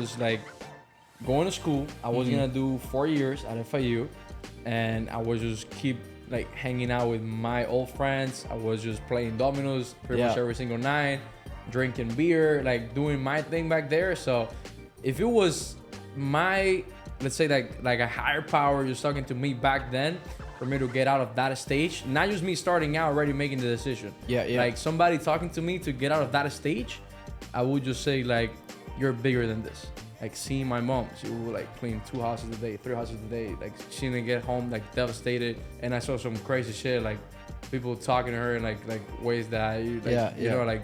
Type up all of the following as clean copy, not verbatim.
just like going to school. I was gonna do 4 years at FIU, and I was just keep like hanging out with my old friends. I was just playing dominoes pretty much every single night, drinking beer, like doing my thing back there. So if it was my, let's say like a higher power just talking to me back then, for me to get out of that stage, not just me starting out already making the decision. Like somebody talking to me to get out of that stage, I would just say like, you're bigger than this. Like seeing my mom, she would like clean 2 houses a day, 3 houses a day. Like she didn't get home like devastated. And I saw some crazy shit, like people talking to her in like ways that you know, like,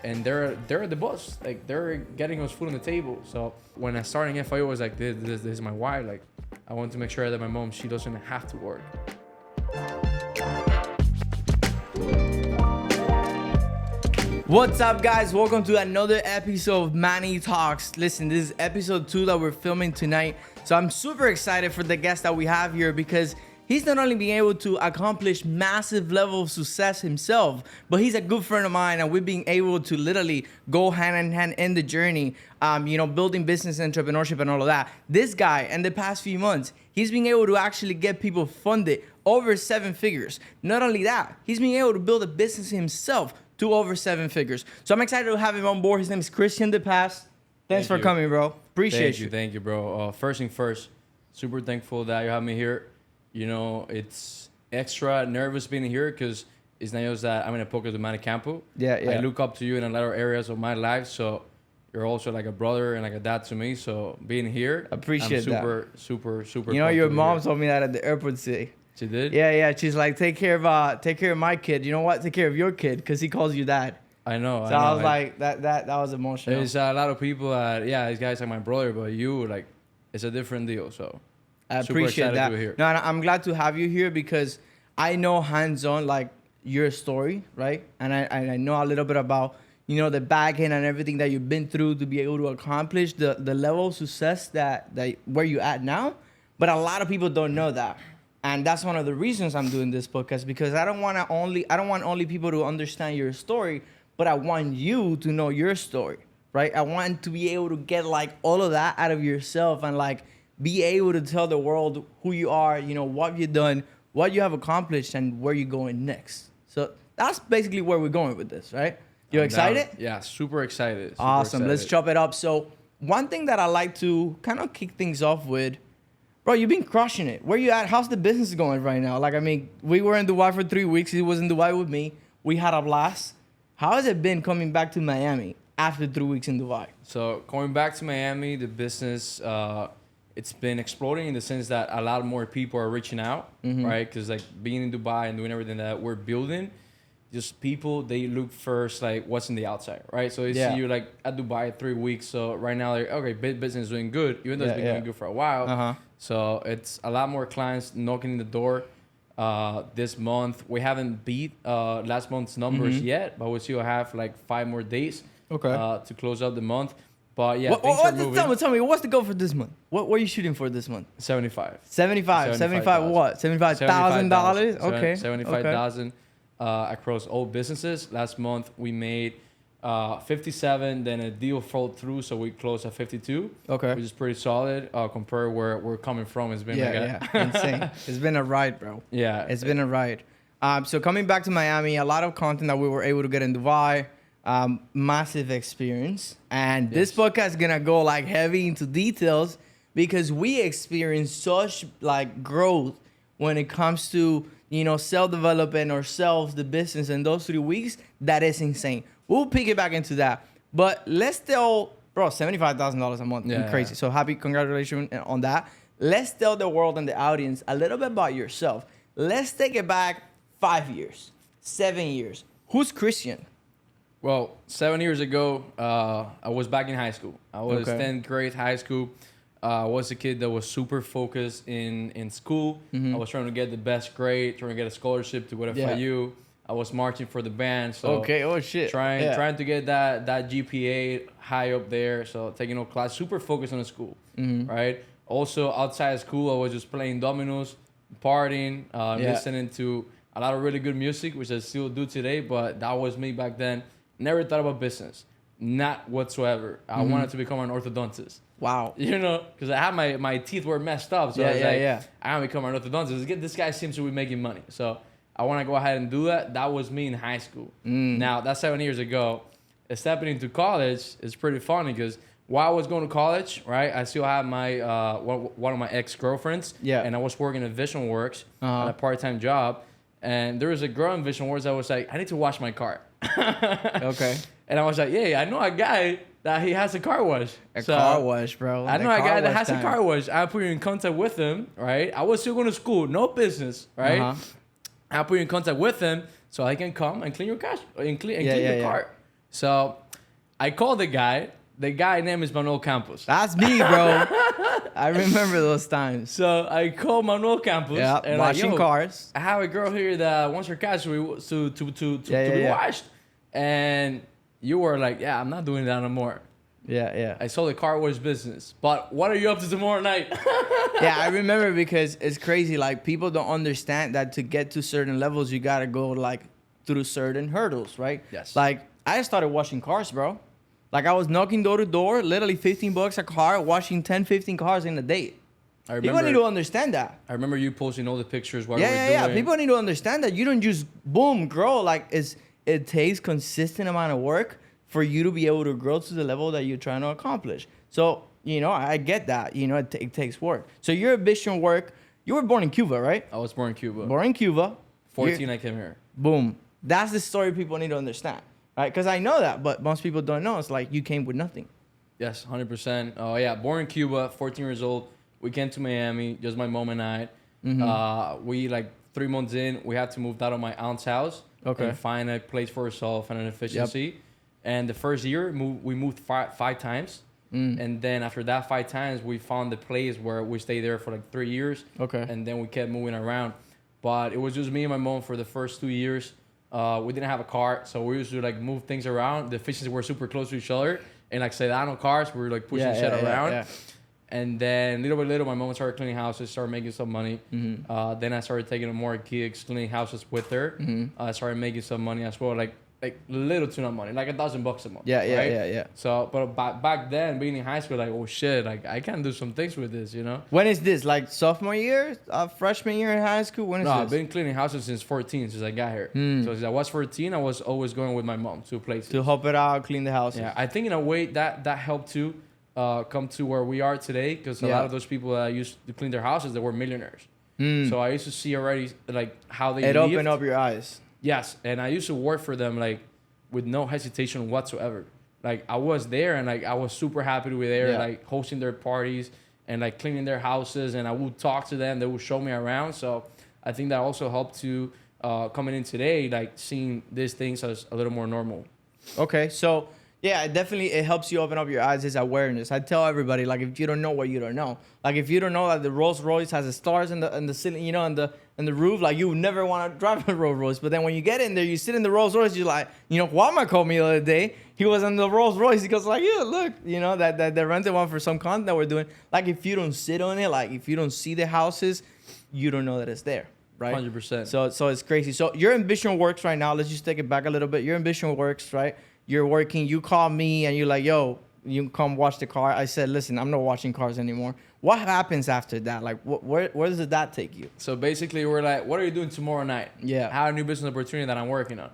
and they're the boss. Like they're getting us food on the table. So when I started in FIU, I was like, this is my why. Like I want to make sure that my mom, she doesn't have to work. What's up, guys? Welcome to another episode of Manny Talks. Listen, this is episode 2 that we're filming tonight. So I'm super excited for the guest that we have here because he's not only being able to accomplish massive level of success himself, but he's a good friend of mine, and we've been able to literally go hand in hand in the journey, building business, entrepreneurship, and all of that. This guy, in the past few months, he's been able to actually get people funded over 7 figures. Not only that, he's been able to build a business himself to over 7 figures. So I'm excited to have him on board. His name is Cristian De Paz. Thanks for coming, bro. Appreciate you. Thank you, bro. First thing first, super thankful that you have me here. You know, it's extra nervous being here because it's not just that I'm in a podcast with Manny Campo. I look up to you in a lot of areas of my life. So you're also like a brother and like a dad to me. So being here, appreciate I'm super. You know, your mom told me that at the airport today. She did? Yeah. She's like, take care of my kid. You know what? Take care of your kid because he calls you dad. I know. I was like, that was emotional. There's a lot of people that, these guys are my brother, but you, like, it's a different deal. So I appreciate that. To be here. No, I'm glad to have you here because I know hands-on like your story, right? And I know a little bit about, you know, the back end and everything that you've been through to be able to accomplish the level of success that where you're at now. But a lot of people don't know that. And that's one of the reasons I'm doing this podcast, because I don't want only people to understand your story, but I want you to know your story, right? I want to be able to get like all of that out of yourself and like be able to tell the world who you are, you know, what you've done, what you have accomplished, and where you're going next. So that's basically where we're going with this, right? You excited? Yeah, super excited. Awesome. Let's chop it up. So one thing that I like to kind of kick things off with, bro, you've been crushing it. Where you at? How's the business going right now? Like, I mean, we were in Dubai for 3 weeks. He was in Dubai with me. We had a blast. How has it been coming back to Miami after 3 weeks in Dubai? So going back to Miami, the business, it's been exploding in the sense that a lot more people are reaching out, right? Because like being in Dubai and doing everything that we're building, just people, they look first like what's in the outside, right? So they see you like at Dubai 3 weeks. So right now, like, okay, business is doing good, even though it's been doing good for a while. So it's a lot more clients knocking in the door. This month we haven't beat last month's numbers yet, but we still have like 5 more days to close out the month. But yeah, things are moving. Tell me, what's the goal for this month? What are you shooting for this month? 75 what? $75,000? Okay. 75,000 across all businesses. Last month we made 57, then a deal fell through, so we closed at 52. Okay. Which is pretty solid compared where we're coming from. It's been insane. It's been a ride, bro. Yeah. It's been a ride. So coming back to Miami, a lot of content that we were able to get in Dubai, massive experience. And this podcast is gonna go like heavy into details because we experienced such like growth when it comes to, you know, self-developing ourselves, the business in those 3 weeks. That is insane. We'll piggyback into that. But let's tell, bro, $75,000 a month. Crazy. So happy, congratulations on that. Let's tell the world and the audience a little bit about yourself. Let's take it back 5 years, 7 years. Who's Cristian? Well, 7 years ago, I was back in high school. I was 10th grade high school. I was a kid that was super focused in school. I was trying to get the best grade, trying to get a scholarship to FIU. I was marching for the band. So trying to get that GPA high up there. So taking all class, super focused on the school, right? Also outside of school, I was just playing dominoes, partying, listening to a lot of really good music, which I still do today. But that was me back then. Never thought about business. Not whatsoever. I wanted to become an orthodontist. Wow. You know, because I had my teeth were messed up. So I was I want to become an orthodontist. This guy seems to be making money. So I want to go ahead and do that. That was me in high school. Now, that's 7 years ago. Stepping into college is pretty funny because while I was going to college, right, I still had my one of my ex-girlfriends. Yeah. And I was working at Vision Works at a part-time job. And there was a girl in Vision Works that was like, I need to wash my car. Okay. And I was like, yeah, I know a guy that he has a car wash. Car wash, bro. I know a guy that has a car wash. I put you in contact with him, right? I was still going to school, no business, right? I put you in contact with him so I can come and clean your car and clean your car. So I called the guy. The guy name is Manuel Campos. That's me, bro. I remember those times. So I called Manuel Campos. Yeah, and washing like, cars. I have a girl here that wants her car to be washed. And you were like, yeah, I'm not doing that no more. Yeah. I sold the car wash business. But what are you up to tomorrow night? Yeah, I remember because it's crazy. Like, people don't understand that to get to certain levels, you got to go, like, through certain hurdles, right? Yes. Like, I started washing cars, bro. Like, I was knocking door to door, literally $15 a car, washing 10, 15 cars in a day. People need to understand that. I remember you posting all the pictures. What Yeah. People need to understand that you don't just boom, grow. Like, it takes consistent amount of work for you to be able to grow to the level that you're trying to accomplish. So, you know, I get that. You know, it takes work. So your ambition work. You were born in Cuba, right? I was born in Cuba. Born in Cuba. 14, I came here. Boom. That's the story people need to understand. Right, because I know that, but most people don't know. It's like you came with nothing. Yes, 100%. Oh, yeah. Born in Cuba, 14 years old. We came to Miami, just my mom and I. We, like, 3 months in, we had to move out of my aunt's house. Okay. And find a place for ourselves and an efficiency. Yep. And the first year, we moved five times. And then after that 5 times, we found the place where we stayed there for, like, 3 years. Okay. And then we kept moving around. But it was just me and my mom for the first 2 years. We didn't have a car, so we used to like move things around. The efficiencies were super close to each other, and like Sedano cars, we were like pushing shit around. Yeah. And then little by little, my mom started cleaning houses, started making some money. Then I started taking more gigs, cleaning houses with her. I started making some money as well, like little to no money, like $1,000 a month. Yeah. So, but back then, being in high school, like, oh shit, like I can do some things with this, you know. When is this? Like sophomore year, freshman year in high school? When is this? I've been cleaning houses since 14, since I got here. So since I was 14, I was always going with my mom to places to help it out, clean the house. Yeah, I think in a way that helped to come to where we are today, because a lot of those people that used to clean their houses, they were millionaires. So I used to see already like how they lived. Opened up your eyes. Yes, and I used to work for them like with no hesitation whatsoever. Like I was there and like I was super happy to be there, like hosting their parties and like cleaning their houses, and I would talk to them. They would show me around. So I think that also helped to coming in today, like seeing these things as a little more normal. Okay, so yeah, definitely it helps you open up your eyes. It's awareness. I tell everybody, like, if you don't know what you don't know, like if you don't know that the Rolls Royce has the stars in the ceiling, you know, and the roof, like you would never want to drive a Rolls Royce. But then when you get in there, you sit in the Rolls Royce, you're like, you know, Walmart called me the other day. He was in the Rolls Royce. He goes like, yeah, look, you know, that they rented one for some content that we're doing. Like if you don't sit on it, like if you don't see the houses, you don't know that it's there. Right? 100%. So it's crazy. So your ambition works right now. Let's just take it back a little bit. Your ambition works, right? You're working. You call me and you're like, yo, you come watch the car. I said, listen, I'm not watching cars anymore. What happens after that? Like, where does that take you? So basically, we're like, what are you doing tomorrow night? Yeah. I have a new business opportunity that I'm working on.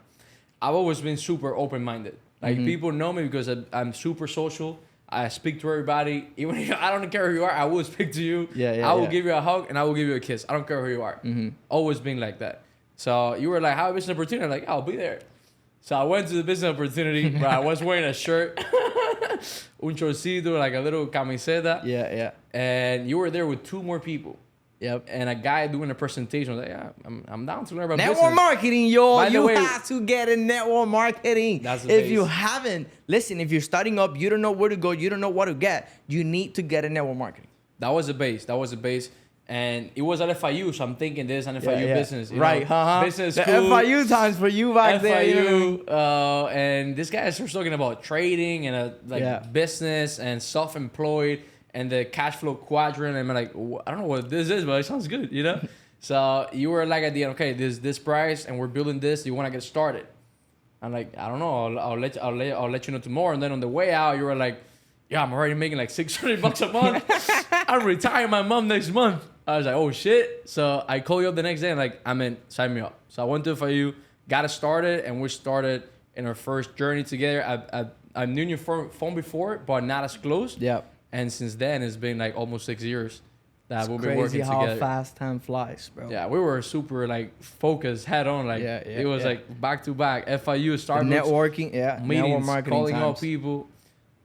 I've always been super open-minded. Like, people know me because I'm super social. I speak to everybody. Even if I don't care who you are, I will speak to you. I will give you a hug and I will give you a kiss. I don't care who you are. Always been like that. So you were like, how a business opportunity? I'm like, I'll be there. So I went to the business opportunity, but I was wearing a shirt, un chorcito, like a little camiseta. Yeah. And you were there with 2 more people. Yep. And a guy doing a presentation. I was like, yeah, I'm down to learn about network business. marketing, yo. By the You way, have to get in network marketing. That's the if base. you haven't, listen, if you're starting up, you don't know where to go, you don't know what to get, you need to get in network marketing. That was the base. And it was at FIU, so I'm thinking this an FIU business. You right, know, business the school. FIU times for you back FIU, there. You know? And this guy starts talking about trading and business and self-employed and the cash flow quadrant. And I'm like, I don't know what this is, but it sounds good, you know? So you were like at the end, okay, this price and we're building this. You want to get started. I'm like, I don't know. I'll let you know tomorrow. And then on the way out, you were like, yeah, I'm already making like $600 a month. I'm retiring my mom next month. I was like, oh shit. So I called you up the next day and like, I'm in, sign me up. So I went to FIU, got it started, and we started in our first journey together. I've known your phone before, but not as close. Yeah. And since then, it's been like almost 6 years that we've been Crazy working how together. fast time flies, bro. Yeah, we were super like focused, head on. Like it was like back to back. FIU, Starbucks, Networking, meetings, network marketing calling times. out people,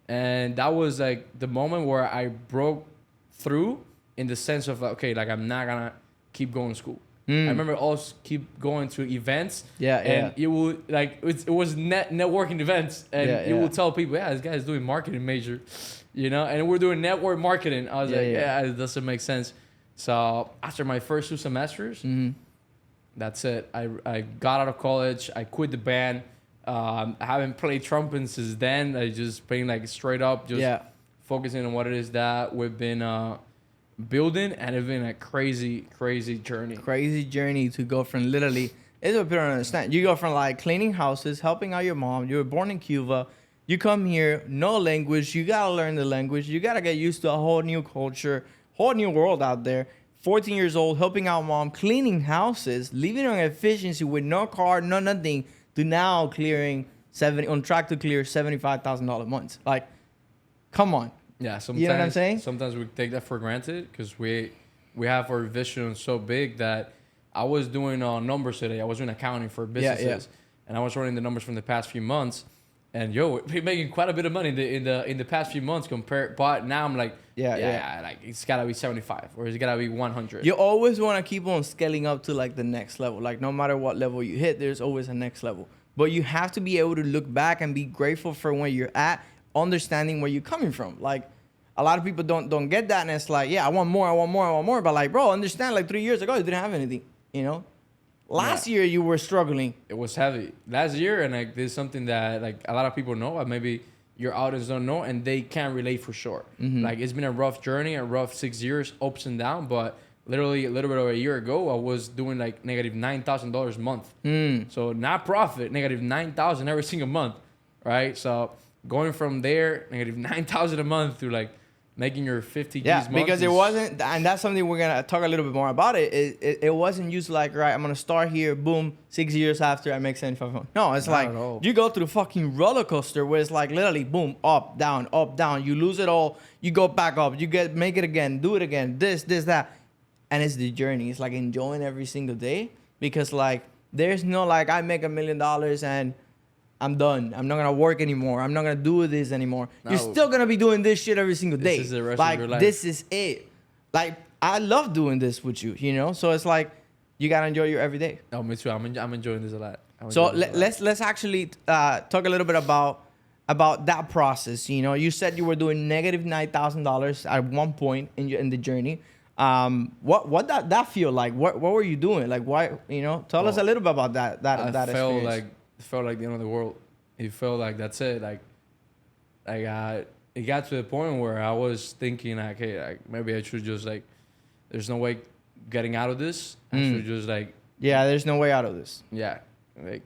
and that was like the moment where I broke through in the sense of okay, like I'm not gonna keep going to school. I remember us keep going to events. And it would like it was networking events, and you will tell people, yeah, this guy's doing marketing major, you know, and we're doing network marketing. I was like, yeah, it doesn't make sense. So after my first 2 semesters, that's it. I got out of college. I quit the band. I haven't played trumpet since then. I just playing like straight up, just focusing on what it is that we've been building, and it's been a crazy journey. Crazy journey to go from literally. It's what people don't understand. You go from like cleaning houses, helping out your mom. You were born in Cuba. You come here, no language. You gotta learn the language. You gotta get used to a whole new culture, whole new world out there. 14 years old, helping out mom, cleaning houses, living on efficiency with no car, no nothing, to now on track to clear $75,000 months. Like, come on. Yeah, sometimes, you know what I'm saying? Sometimes we take that for granted because we have our vision so big that I was doing numbers today. I was doing accounting for businesses, and I was running the numbers from the past few months. And we're making quite a bit of money in the past few months compared. But now I'm like, like it's gotta be 75 or it's gotta be 100. You always want to keep on scaling up to like the next level. Like no matter what level you hit, there's always a next level. But you have to be able to look back and be grateful for where you're at, understanding where you're coming from. Like a lot of people don't get that, and it's like, yeah, I want more. But like, bro, understand, like 3 years ago, you didn't have anything, you know? Last year you were struggling. It was heavy. Last year, and like this is something that like a lot of people know, but maybe your audience don't know, and they can't relate for sure. Like it's been a rough journey, a rough 6 years, ups and downs, but literally a little bit over a year ago, I was doing like negative $9,000 a month. So not profit, negative $9,000 every single month, right? So going from there, negative $9,000 a month to like making your 50 G's month. Because it wasn't, and that's something we're gonna talk a little bit more about. It wasn't used like, right, I'm gonna start here, boom, 6 years after I make 75. No, it's like you go through the fucking roller coaster where it's like literally boom, up, down, you lose it all, you go back up, you make it again, do it again, this, that. And it's the journey. It's like enjoying every single day, because like there's no like I make $1 million and I'm done. I'm not gonna work anymore. I'm not gonna do this anymore. No. You're still gonna be doing this shit every single day. This is the rest of your life. This is it. Like I love doing this with you, you know. So it's like you gotta enjoy your every day. Oh, me too. I'm enjoying this a lot. So let's actually talk a little bit about that process. You know, you said you were doing negative $9,000 at one point in the journey. What that feel like? What were you doing? Like why? You know, tell us a little bit about that experience. It felt like the end of the world. It felt like that's it. Like it got to the point where I was thinking like, hey, like maybe I should just like, there's no way getting out of this. I should just like, there's no way out of this. Yeah, like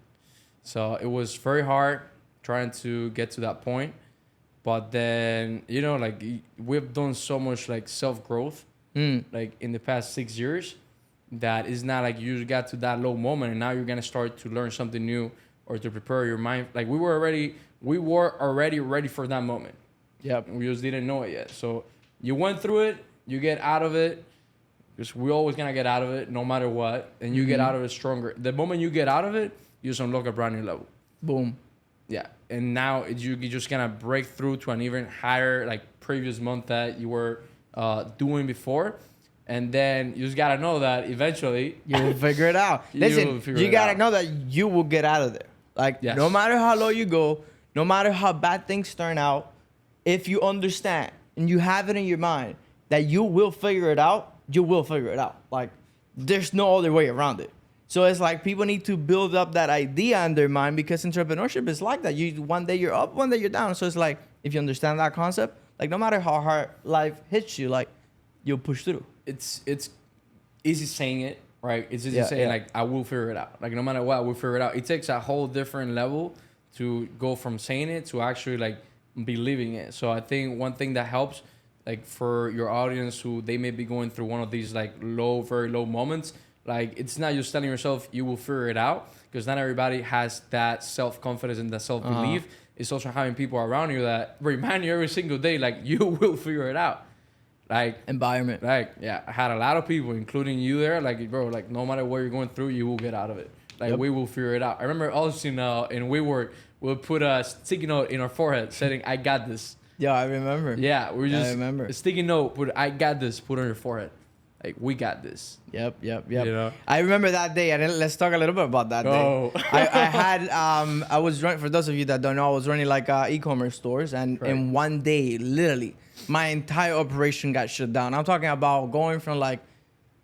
so it was very hard trying to get to that point. But then you know, like we've done so much like self growth, like in the past 6 years, that it's not like you got to that low moment and now you're gonna start to learn something new or to prepare your mind. Like we were already ready for that moment. Yep. We just didn't know it yet. So you went through it, you get out of it, because we're always gonna get out of it no matter what, and you get out of it stronger. The moment you get out of it, you just unlock a brand new level. Boom. Yeah, and now you're just gonna break through to an even higher like previous month that you were doing before. And then you just gotta know that eventually you will figure it out. Listen, you gotta know that you will get out of there. Like no matter how low you go, no matter how bad things turn out, if you understand and you have it in your mind that you will figure it out, you will figure it out. Like there's no other way around it. So it's like people need to build up that idea in their mind, because entrepreneurship is like that. You one day you're up, one day you're down. So it's like if you understand that concept, like no matter how hard life hits you, like you'll push through. It's easy saying it, right? It's just Yeah, saying yeah. like I will figure it out. Like no matter what, we'll figure it out. It takes a whole different level to go from saying it to actually like believing it. So I think one thing that helps, like for your audience who they may be going through one of these like low, very low moments, like it's not just telling yourself you will figure it out, because not everybody has that self-confidence and that self-belief. It's also having people around you that remind you every single day, like you will figure it out. Like Environment. Like, yeah, I had a lot of people, including you there. Like, bro, like, no matter what you're going through, you will get out of it. Like, Yep. we will figure it out. I remember also in WeWork, we'll put a sticky note in our forehead saying, I got this. Yeah, I remember. Yeah, we're just, I remember. a sticky note, put, I got this, put on your forehead. Like, we got this. Yep. You know? I remember that day, and let's talk a little bit about that Oh. day. I had I was running, for those of you that don't know, I was running like e-commerce stores, and Right. in one day, literally, my entire operation got shut down. I'm talking about going from like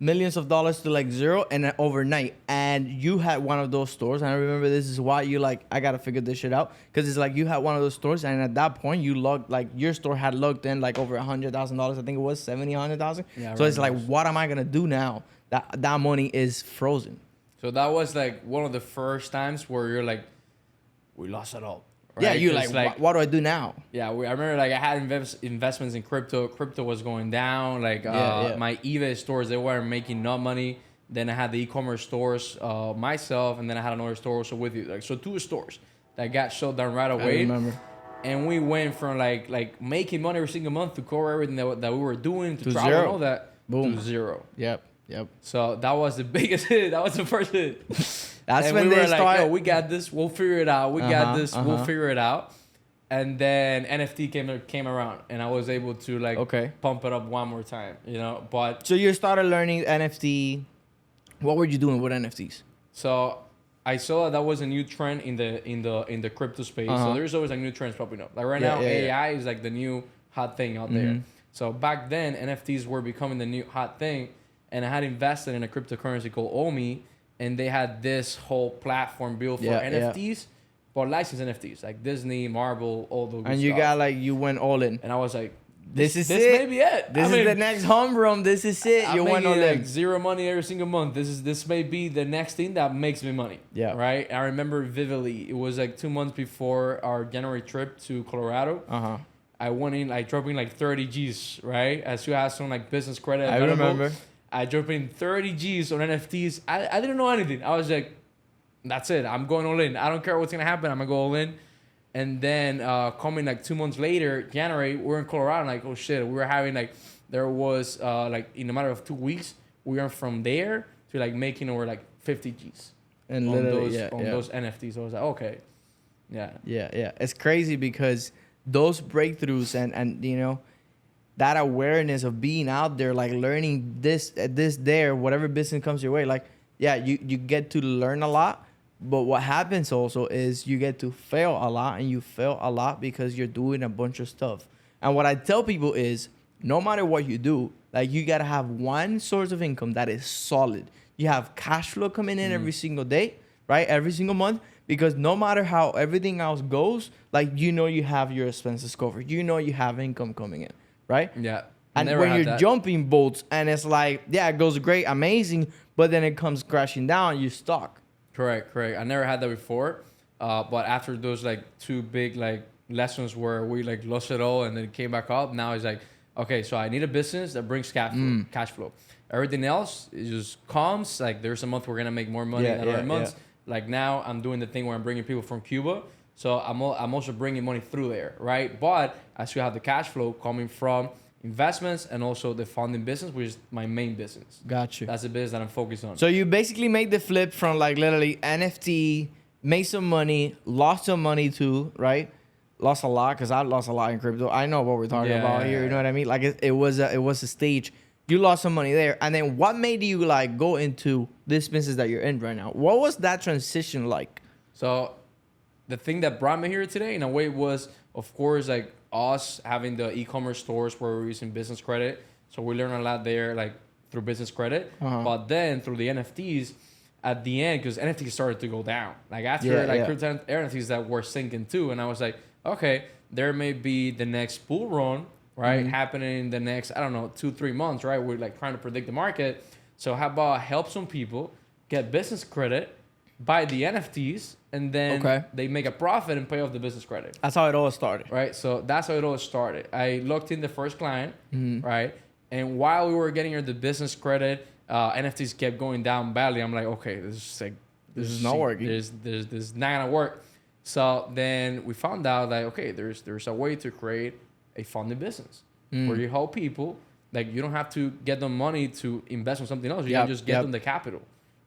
millions of dollars to like zero and then overnight. And you had one of those stores, and I remember this is why you like, I gotta figure this shit out, because it's like you had one of those stores, and at that point you logged, like your store had logged in like over $100,000. I think it was 70, 100,000. Yeah, I So it's like, remember. what am I gonna do now? That money is frozen. So that was like one of the first times where you're like, we lost it all. Yeah, right? you're 'Cause, like, what do I do now? Yeah, I remember like I had investments in crypto. Crypto was going down. Like Yeah. my eBay stores, they weren't making no money. Then I had the e-commerce stores myself, and then I had another store also with you. Like so, two stores that got shut down right I away. remember. And we went from like making money every single month to cover everything that we were doing to To travel zero. and all that Boom. to zero. Yep. So that was the biggest hit. That was the first hit. That's And when we they were like, start. yo, we got this. We'll figure it out. We got this. We'll uh-huh. figure it out. And then NFT came around, and I was able to like Okay. pump it up one more time, you know. But So you started learning NFT. What were you doing with NFTs? so I saw that was a new trend in the crypto space. Uh-huh. So there's always like new trends popping up. Like right Yeah, now, yeah, AI is like the new hot thing out there. Mhm. So back then, NFTs were becoming the new hot thing, and I had invested in a cryptocurrency called Omi, and they had this whole platform built for Yeah, yeah. NFTs, but licensed NFTs like Disney, Marvel, all those. And you got like, you went all in. and I was like, This is this it. may be it. This I mean, is the next home run. This is it. I'm You went making all like in. zero money every single month. This may be the next thing that makes me money. Yeah. Right. I remember vividly. It was like 2 months before our January trip to Colorado. Uh-huh. I went in like dropping like 30 G's. Right. As you had some like business credit. I available. remember. I dropped in 30 G's on NFTs. I didn't know anything. I was like, that's it. I'm going all in. I don't care what's gonna happen. I'm gonna go all in. And then coming like 2 months later, January, we're in Colorado. Like, oh shit, we were having like, there was like in a matter of 2 weeks, we went from there to like making over like 50 G's And on literally, those NFTs. So I was like, okay, yeah. Yeah. It's crazy because those breakthroughs and you know, that awareness of being out there, like learning this, there, whatever business comes your way, like, yeah, you get to learn a lot. But what happens also is you get to fail a lot, and you fail a lot because you're doing a bunch of stuff. And what I tell people is, no matter what you do, like you gotta have one source of income that is solid. You have cash flow coming in every single day, right? Every single month, because no matter how everything else goes, like you know you have your expenses covered. You know you have income coming in, right? Yeah. I And never when had you're that. jumping boats, and it's like, yeah, it goes great, amazing, but then it comes crashing down, you're stuck. Correct. I never had that before. But after those like two big like lessons where we like lost it all and then it came back up, now it's like, okay, so I need a business that brings cash flow. Everything else is just comes. Like there's a month we're gonna make more money than other months. Like now I'm doing the thing where I'm bringing people from Cuba. So I'm also bringing money through there, right? But I still have the cash flow coming from investments and also the funding business, which is my main business. Got you. That's the business that I'm focused on. So you basically made the flip from like literally NFT, made some money, lost some money too, right? Lost a lot, because I lost a lot in crypto. I know what we're talking about here. You know what I mean? Like it was a stage. You lost some money there, and then what made you like go into this business that you're in right now? What was that transition like? So the thing that brought me here today in a way was, of course, like us having the e-commerce stores where we're using business credit. So we learn a lot there, like through business credit. But then through the NFTs at the end, because NFTs started to go down. Like after crypto NFTs that were sinking too. And I was like, okay, there may be the next bull run, right? Happening in the next, I don't know, 2-3 months, right? We're like trying to predict the market. So how about I help some people get business credit, buy the NFTs, and then they make a profit and pay off the business credit. That's how it all started. Right? So that's how it all started. I looked in the first client, right? And while we were getting her the business credit, NFTs kept going down badly. I'm like, okay, this is not working. This is not gonna work. So then we found out that okay, there's a way to create a funded business where you help people. Like you don't have to get them money to invest in something else. You can just get them the capital.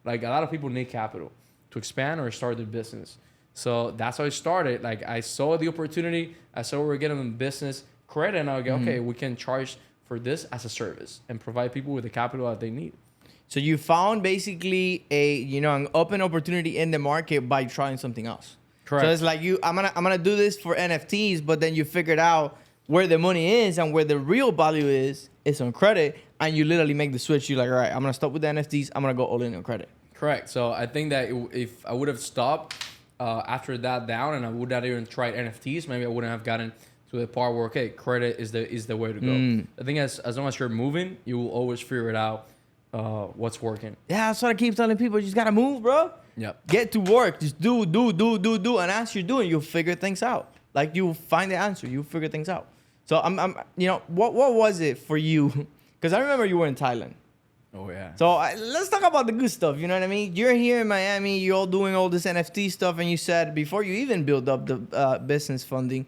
Like a lot of people need capital to expand or start their business. So that's how it started. Like I saw the opportunity. I saw we were getting them business credit, and I would go, okay, we can charge for this as a service and provide people with the capital that they need. So you found basically an open opportunity in the market by trying something else. Correct. So it's like I'm gonna do this for NFTs, but then you figured out where the money is and where the real value is on credit, and you literally make the switch. You're like, all right, I'm gonna stop with the NFTs. I'm gonna go all in on credit. Correct. So I think that if I would have stopped after that down and I would not even tried NFTs, maybe I wouldn't have gotten to the part where okay, credit is the way to go. I think as long as you're moving, you will always figure it out what's working. Yeah, that's what I keep telling people. You just gotta move, bro. Yep. Get to work. Just do, and as you're doing, you'll figure things out. Like you find the answer, you figure things out. So I'm what was it for you? Because I remember you were in Thailand. Oh yeah. So let's talk about the good stuff. You know what I mean? You're here in Miami. You're all doing all this NFT stuff, and you said before you even build up the business funding.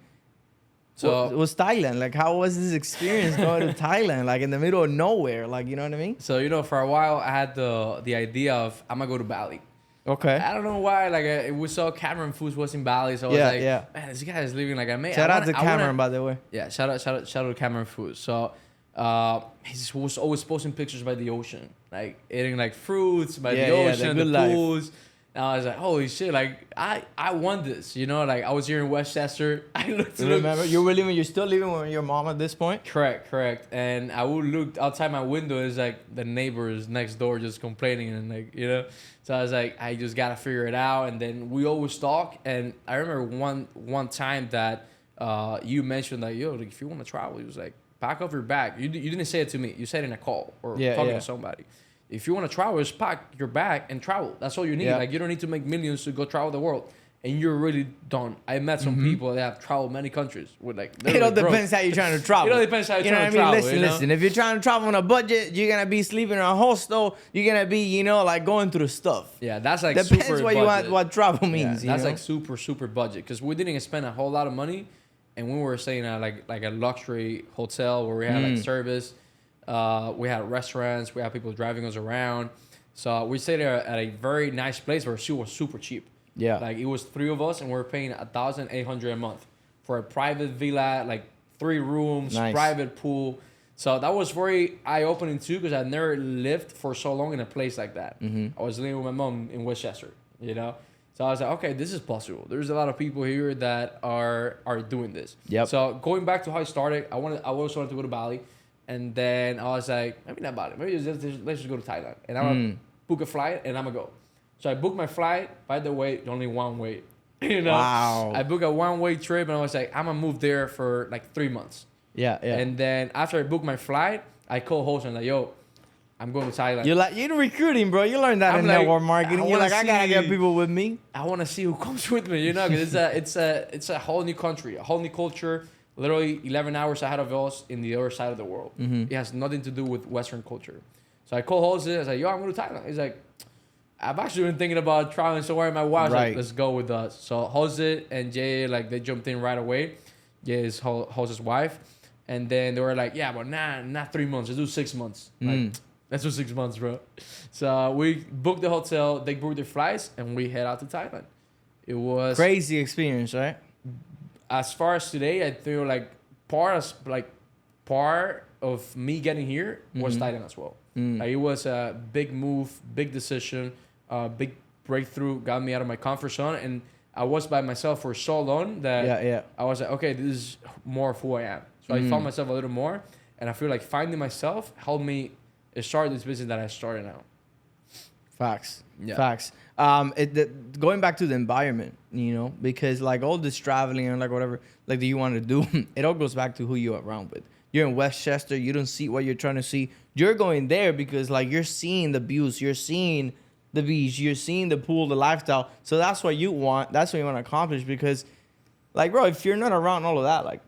So it was Thailand. Like, how was this experience going to Thailand? Like in the middle of nowhere. Like, you know what I mean? So for a while I had the idea of I'm gonna go to Bali. Okay. I don't know why. Like we saw Cameron Foods was in Bali, so I was like, man, this guy is living like a man. Shout out to Cameron, by the way. Yeah, shout out to Cameron Foods. So he was always posting pictures by the ocean, like eating like fruits by the ocean, the pools. And I was like, holy shit, like I want this, like I was here in Westchester. I looked to remember you're still living with your mom at this point? Correct. And I would look outside my window, it's like the neighbors next door just complaining and like, So I was like, I just gotta figure it out. And then we always talk. And I remember one time that you mentioned like, yo, like, if you want to travel, he was like, pack up your bag. You didn't say it to me. You said it in a call or talking to somebody. If you want to travel, just pack your bag and travel. That's all you need. Like you don't need to make millions to go travel the world. And you're really done. I met some people that have traveled many countries with like. It all depends how you're trying to travel. It all depends how you're trying to travel. Listen. If you're trying to travel on a budget, you're gonna be sleeping in a hostel. You're gonna be, like going through stuff. Yeah, that's like depends super what budget. You want, what travel means. That's like super budget because we didn't spend a whole lot of money, and we were staying at like a luxury hotel where we had like service, we had restaurants, we had people driving us around. So we stayed there at a very nice place where she was super cheap. Yeah. Like it was 3 of us and we were paying $1,800 a month for a private villa, like 3 rooms, private pool. So that was very eye-opening too because I'd never lived for so long in a place like that. I was living with my mom in Westchester, So I was like, okay, this is possible. There's a lot of people here that are doing this. Yep. So going back to how I started, I always wanted to go to Bali. And then I was like, maybe not Bali. Maybe let's just go to Thailand. And I'm going to book a flight and I'm going to go. So I booked my flight. By the way, only one way. Wow. I booked a one-way trip and I was like, I'm going to move there for like 3 months. Yeah. And then after I booked my flight, I called host and like, yo, I'm going to Thailand. You're recruiting, bro. You learned that in network marketing. You're like, I gotta get people with me. I want to see who comes with me, because it's a whole new country, a whole new culture. Literally 11 hours ahead of us in the other side of the world. It has nothing to do with Western culture. So I called Jose. I was like, yo, I'm going to Thailand. He's like, I've actually been thinking about traveling somewhere. My wife was like, let's go with us. So Jose and Jay, like, they jumped in right away. Jay is Jose's wife. And then they were like, yeah, but not 3 months. Let's do 6 months. Like, let's do 6 months, bro. So we booked the hotel. They booked their flights. And we head out to Thailand. It was... crazy experience, right? As far as today, I feel like part of me getting here was Thailand as well. Like it was a big move, big decision, big breakthrough, got me out of my comfort zone, and I was by myself for so long that I was like, okay, this is more of who I am. So I found myself a little more, and I feel like finding myself helped me start this business that I started now. Facts. Yeah. Facts. Going back to the environment, because like all this traveling and like whatever, like that you want to do, it all goes back to who you're around with. you're in Westchester, you don't see what you're trying to see. You're going there because like you're seeing the views, you're seeing the beach, you're seeing the pool, the lifestyle. So that's what you want. That's what you want to accomplish because, like, bro, if you're not around all of that, like,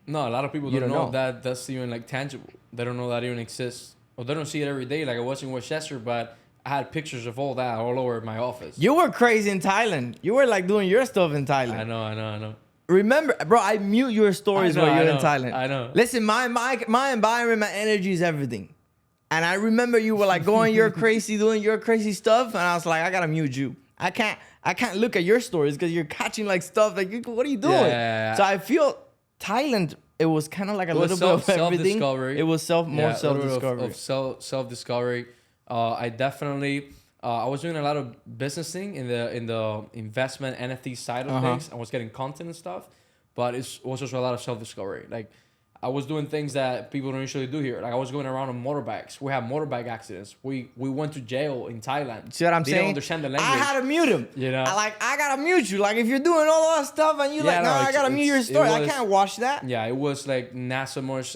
no, a lot of people don't know that that's even like tangible. They don't know that even exists, or they don't see it every day. Like I was in Westchester, but I had pictures of all that all over my office. You were crazy in Thailand. You were like doing your stuff in Thailand. I know. Remember, bro, I mute your stories while you're in Thailand. I know. Listen, my environment, my energy is everything. And I remember you were like going your crazy, doing your crazy stuff, and I was like, I gotta mute you. I can't look at your stories because you're catching like stuff like, what are you doing? Yeah. So I feel Thailand, it was kind of like a little bit of everything. Self-discovery. It was self-discovery. Of self-discovery. I definitely I was doing a lot of businessing in the investment NFT side of things. I was getting content and stuff, but it was also a lot of self-discovery. Like I was doing things that people don't usually do here. Like I was going around on motorbikes. We had motorbike accidents. We went to jail in Thailand. See what I'm saying? They don't understand the language. I had to mute him. You know? I gotta mute you. Like if you're doing all that stuff and you I gotta mute your story. I can't watch that. Yeah, it was like not so much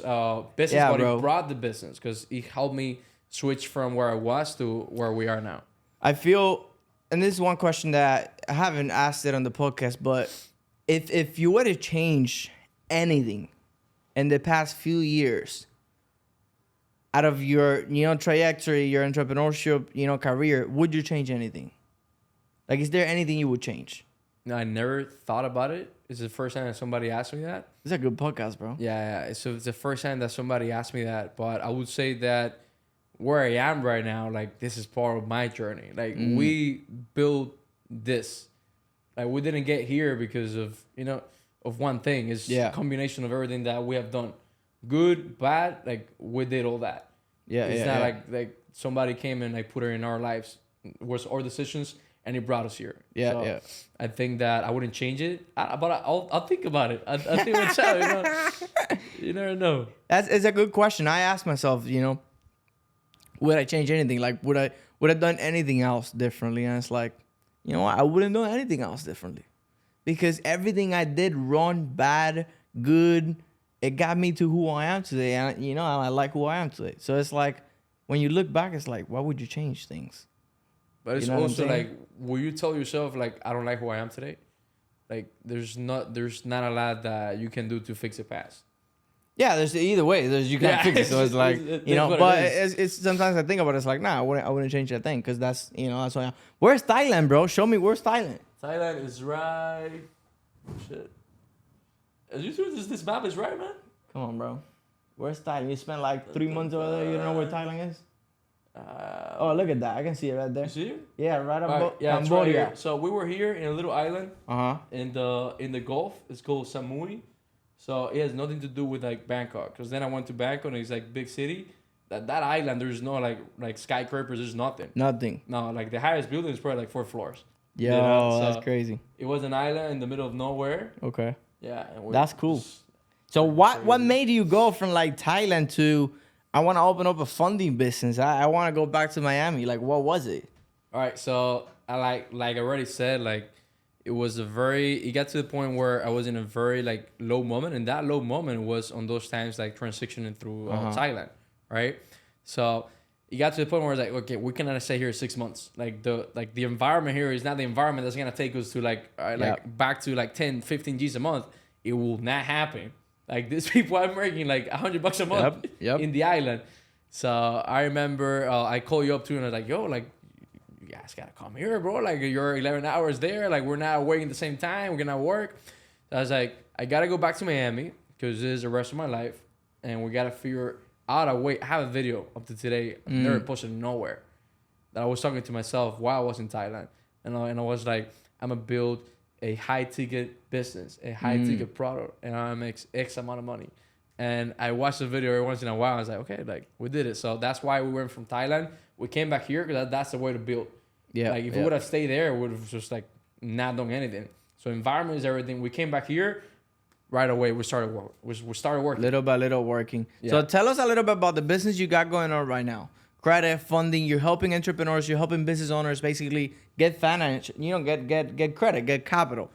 business, but it brought the business because it helped me switch from where I was to where we are now. I feel, and this is one question that I haven't asked it on the podcast, but if you were to change anything in the past few years out of your, trajectory, your entrepreneurship, career, would you change anything? Like, is there anything you would change? No, I never thought about it. It's the first time that somebody asked me that. It's a good podcast, bro. Yeah. So it's the first time that somebody asked me that, but I would say that where I am right now, like this is part of my journey. Like we built this. Like we didn't get here because of, of one thing. It's a combination of everything that we have done. Good, bad, like we did all that. It's not like somebody came and like put it in our lives. It was our decisions and it brought us here. I think that I wouldn't change it, but I'll think about it. I think what's out, You never know. It's a good question. I ask myself, would I change anything? Like, would I have done anything else differently? And it's like, you know what? I wouldn't do anything else differently. Because everything I did wrong, bad, good, it got me to who I am today. And, I like who I am today. So it's like, when you look back, it's like, why would you change things? But it's also like, will you tell yourself, like, I don't like who I am today? Like, there's not a lot that you can do to fix the past. Yeah, there's either way. You can't fix it. So it's like, but it's sometimes I think about it, it's like, nah, I wouldn't change that thing because that's, that's what I am. Where's Thailand, bro? Show me where's Thailand. Thailand is right. Shit. Are you sure this map is right, man? Come on, bro. Where's Thailand? You spent like 3 months over there. You don't know where Thailand is? Oh, look at that. I can see it right there. You see it? Yeah, right above Cambodia. Right, so we were here in a little island in the Gulf. It's called Samui. So it has nothing to do with like Bangkok. Because then I went to Bangkok and it's like big city. That island, there's no like skyscrapers. There's nothing. Nothing. No, like the highest building is probably like 4 floors. Yo, so that's crazy. It was an island in the middle of nowhere. Okay. Yeah. That's cool. So what made you go from like Thailand to, I want to open up a funding business. I want to go back to Miami. Like, what was it? All right. So I like I already said, like, it got to the point where I was in a very like low moment. And that low moment was on those times like transitioning through Thailand. Right. So it got to the point where I was like, okay, we cannot stay here 6 months. Like the environment here is not the environment that's going to take us to back to like 10, 15 G's a month. It will not happen. Like these people are making like $100 a month in the island. So I remember I called you up too and I was like, yo, like, you guys gotta come here, bro. Like you're 11 hours there. Like we're not working at the same time. We're gonna work. So I was like, I gotta go back to Miami because this is the rest of my life. And we gotta figure out a way. I have a video up to today. I've never posted nowhere. That I was talking to myself while I was in Thailand. And I was like, I'm gonna build a high ticket business, a high ticket product, and I make X amount of money. And I watched the video every once in a while. I was like, okay, like we did it. So that's why we went from Thailand. We came back here because that's the way to build. Yeah. Like if we would have stayed there, we would have just like not done anything. So environment is everything. We came back here right away. We started working. Little by little working. Yeah. So tell us a little bit about the business you got going on right now. Credit, funding, you're helping entrepreneurs, you're helping business owners basically get finance, get credit, get capital.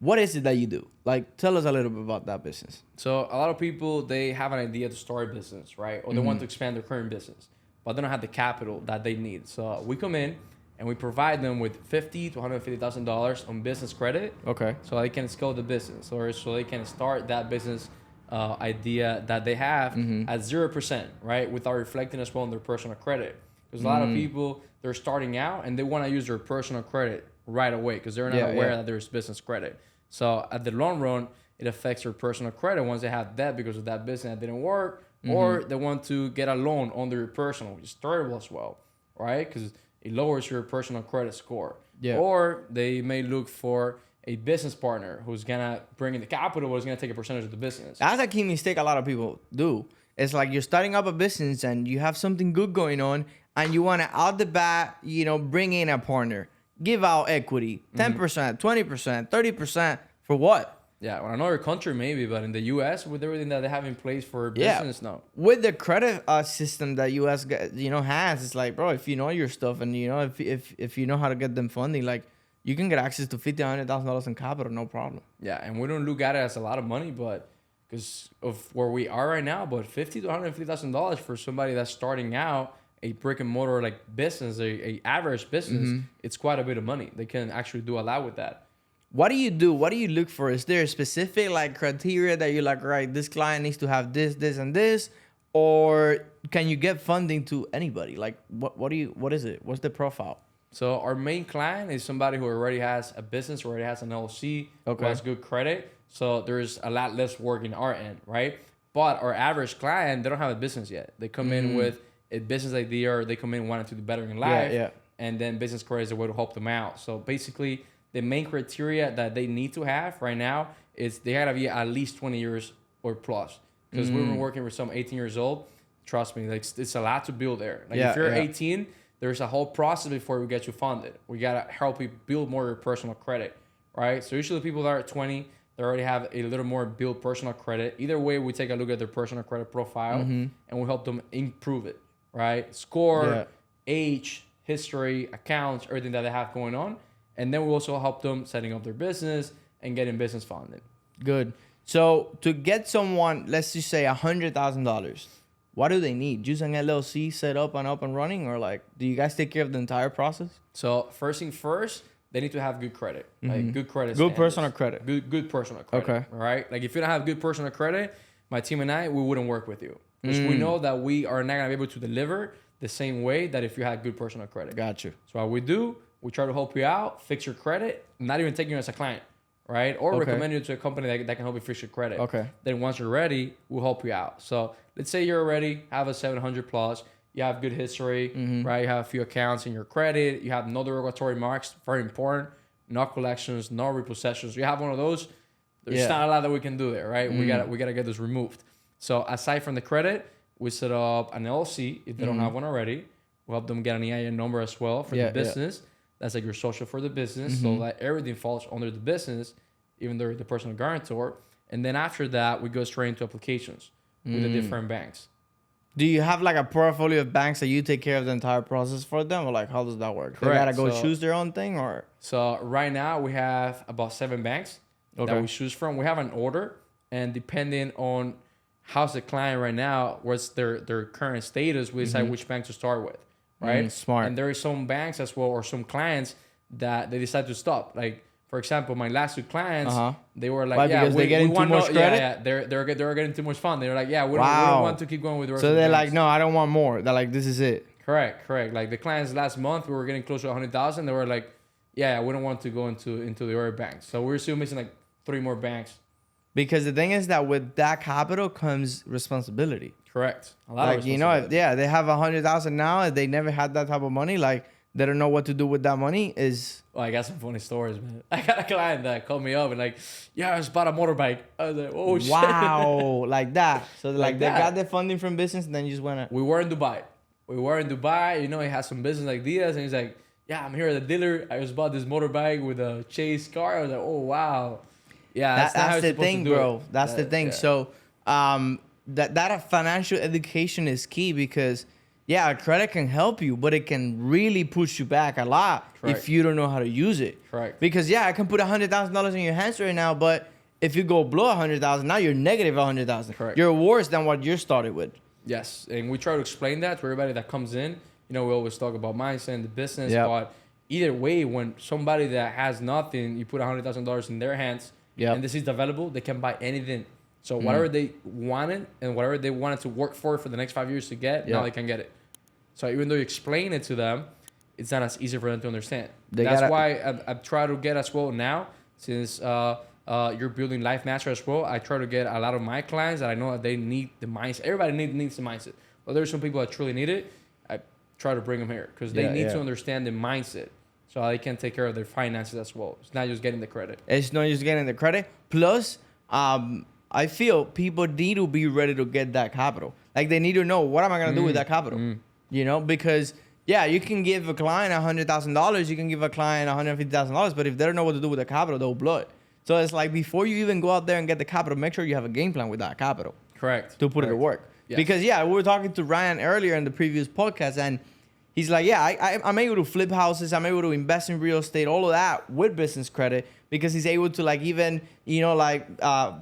What is it that you do? Like, tell us a little bit about that business. So a lot of people, they have an idea to start a business, right? Or they want to expand their current business, but they don't have the capital that they need. So we come in and we provide them with $50,000 to $150,000 on business credit. Okay. So they can scale the business, or so they can start that business idea that they have at 0%, right? Without reflecting as well on their personal credit. Because a lot of people, they're starting out and they want to use their personal credit right away because they're not aware that there's business credit. So at the long run, it affects their personal credit once they have debt because of that business that didn't work, or they want to get a loan on their personal, which is terrible as well, right? Because it lowers your personal credit score. Yeah. Or they may look for a business partner who's gonna bring in the capital, but is gonna take a percentage of the business. That's a key mistake a lot of people do. It's like you're starting up a business and you have something good going on and you want to out the bat, bring in a partner, give out equity, 10%, 20%, 30%, for what? Yeah, well, another country maybe, but in the U.S. with everything that they have in place for business, no. With the credit system that U.S. has, it's like, bro, if you know your stuff and if you know how to get them funding, like you can get access to $50,000-$100,000 in capital, no problem. Yeah, and we don't look at it as a lot of money, but because of where we are right now, but $50,000 to $150,000 for somebody that's starting out a brick and mortar like business, a average business, it's quite a bit of money. They can actually do a lot with that. What do you do? What do you look for? Is there a specific like criteria that you're like, right, this client needs to have this, this, and this? Or can you get funding to anybody? Like what is it? What's the profile? So our main client is somebody who already has a business, already has an LLC, who has good credit. So there's a lot less work in our end, right? But our average client, they don't have a business yet. They come in with a business idea, or they come in wanting to do better in life. And then business credit is a way to help them out. So basically, the main criteria that they need to have right now is they gotta be at least 20 years or plus. Because we've been working with some 18 years old. Trust me, like it's a lot to build there. Like if you're 18, there's a whole process before we get you funded. We gotta help you build more of your personal credit, right? So usually people that are at 20, they already have a little more built personal credit. Either way, we take a look at their personal credit profile and we help them improve it, right? Score, age, history, accounts, everything that they have going on. And then we also help them setting up their business and getting business funded. Good. So to get someone, let's just say $100,000, what do they need? Just an LLC set up and running, or like, do you guys take care of the entire process? So first thing first, they need to have good credit, like good credit. Good personal credit. Good personal credit. Okay. All right. Like if you don't have good personal credit, my team and I, we wouldn't work with you because we know that we are not gonna be able to deliver the same way that if you had good personal credit. Got you. So what we do, we try to help you out, fix your credit, not even taking you as a client, right? Or recommend you to a company that can help you fix your credit. Okay. Then once you're ready, we'll help you out. So let's say you're ready, have a 700 plus, you have good history, right? You have a few accounts in your credit, you have no derogatory marks, very important, no collections, no repossessions. You have one of those, there's not a lot that we can do there, right? We gotta get those removed. So aside from the credit, we set up an LLC if they don't have one already. We'll help them get an EIN number as well for the business. That's like your social for the business, so that everything falls under the business, even though the personal guarantor. And then after that, we go straight into applications with the different banks. Do you have like a portfolio of banks that you take care of the entire process for them, or like how does that work? Correct. They gotta go choose their own thing, or? So right now we have about 7 banks that we choose from. We have an order, and depending on how's the client right now, what's their current status, we decide which bank to start with. Right? Smart. And there are some banks as well, or some clients that they decide to stop. Like, for example, my last 2 clients, they were like, because they're getting too much credit? They're getting too much fun. They were like, we don't want to keep going with the rest So of the they're banks. like, no, I don't want more. They're like, this is it. Correct. Like the clients last month, we were getting close to 100,000. They were like, we don't want to go into the other banks. So we're still missing like 3 more banks. Because the thing is that with that capital comes responsibility. Correct. A lot of responsibility. They have 100,000 now. If they never had that type of money, like they don't know what to do with that money. Well, I got some funny stories, man. I got a client that called me up and like, I just bought a motorbike. I was like, oh shit. Wow, like that. So they got the funding from business, and then you just went. We were in Dubai. He has some business ideas, and he's like, I'm here at the dealer. I just bought this motorbike with a chase car. I was like, oh wow. Yeah, that's the thing, bro. That's the thing. So, that financial education is key because, yeah, credit can help you, but it can really push you back a lot Correct. if you don't know how to use it. Correct. Because yeah, I can put $100,000 in your hands right now, but if you go blow 100,000, now you're negative 100,000. Correct. You're worse than what you started with. Yes, and we try to explain that to everybody that comes in. You know, we always talk about mindset and the business, Yep. but either way, when somebody that has nothing, you put $100,000 in their hands, Yep. and this is available, they can buy anything. So whatever they wanted and whatever they wanted to work for the next 5 years to get, now Yeah. they can get it. So even though you explain it to them, it's not as easy for them to understand. They That's gotta- why I try to get as well now, since you're building Life Master as well. I try to get a lot of my clients that I know that they need the mindset. Everybody needs the mindset. But there's some people that truly need it. I try to bring them here because they need to understand the mindset so they can take care of their finances as well. It's not just getting the credit. It's not just getting the credit. Plus, I feel people need to be ready to get that capital. Like they need to know, what am I gonna do with that capital? You know, because yeah, you can give a client $100,000, you can give a client $150,000, but if they don't know what to do with the capital, they'll blow it. So it's like before you even go out there and get the capital, make sure you have a game plan with that capital Correct. to put it to work. Yes. Because yeah, we were talking to Ryan earlier in the previous podcast, and he's like, yeah, I'm able to flip houses, I'm able to invest in real estate, all of that with business credit, because he's able to like even, you know, like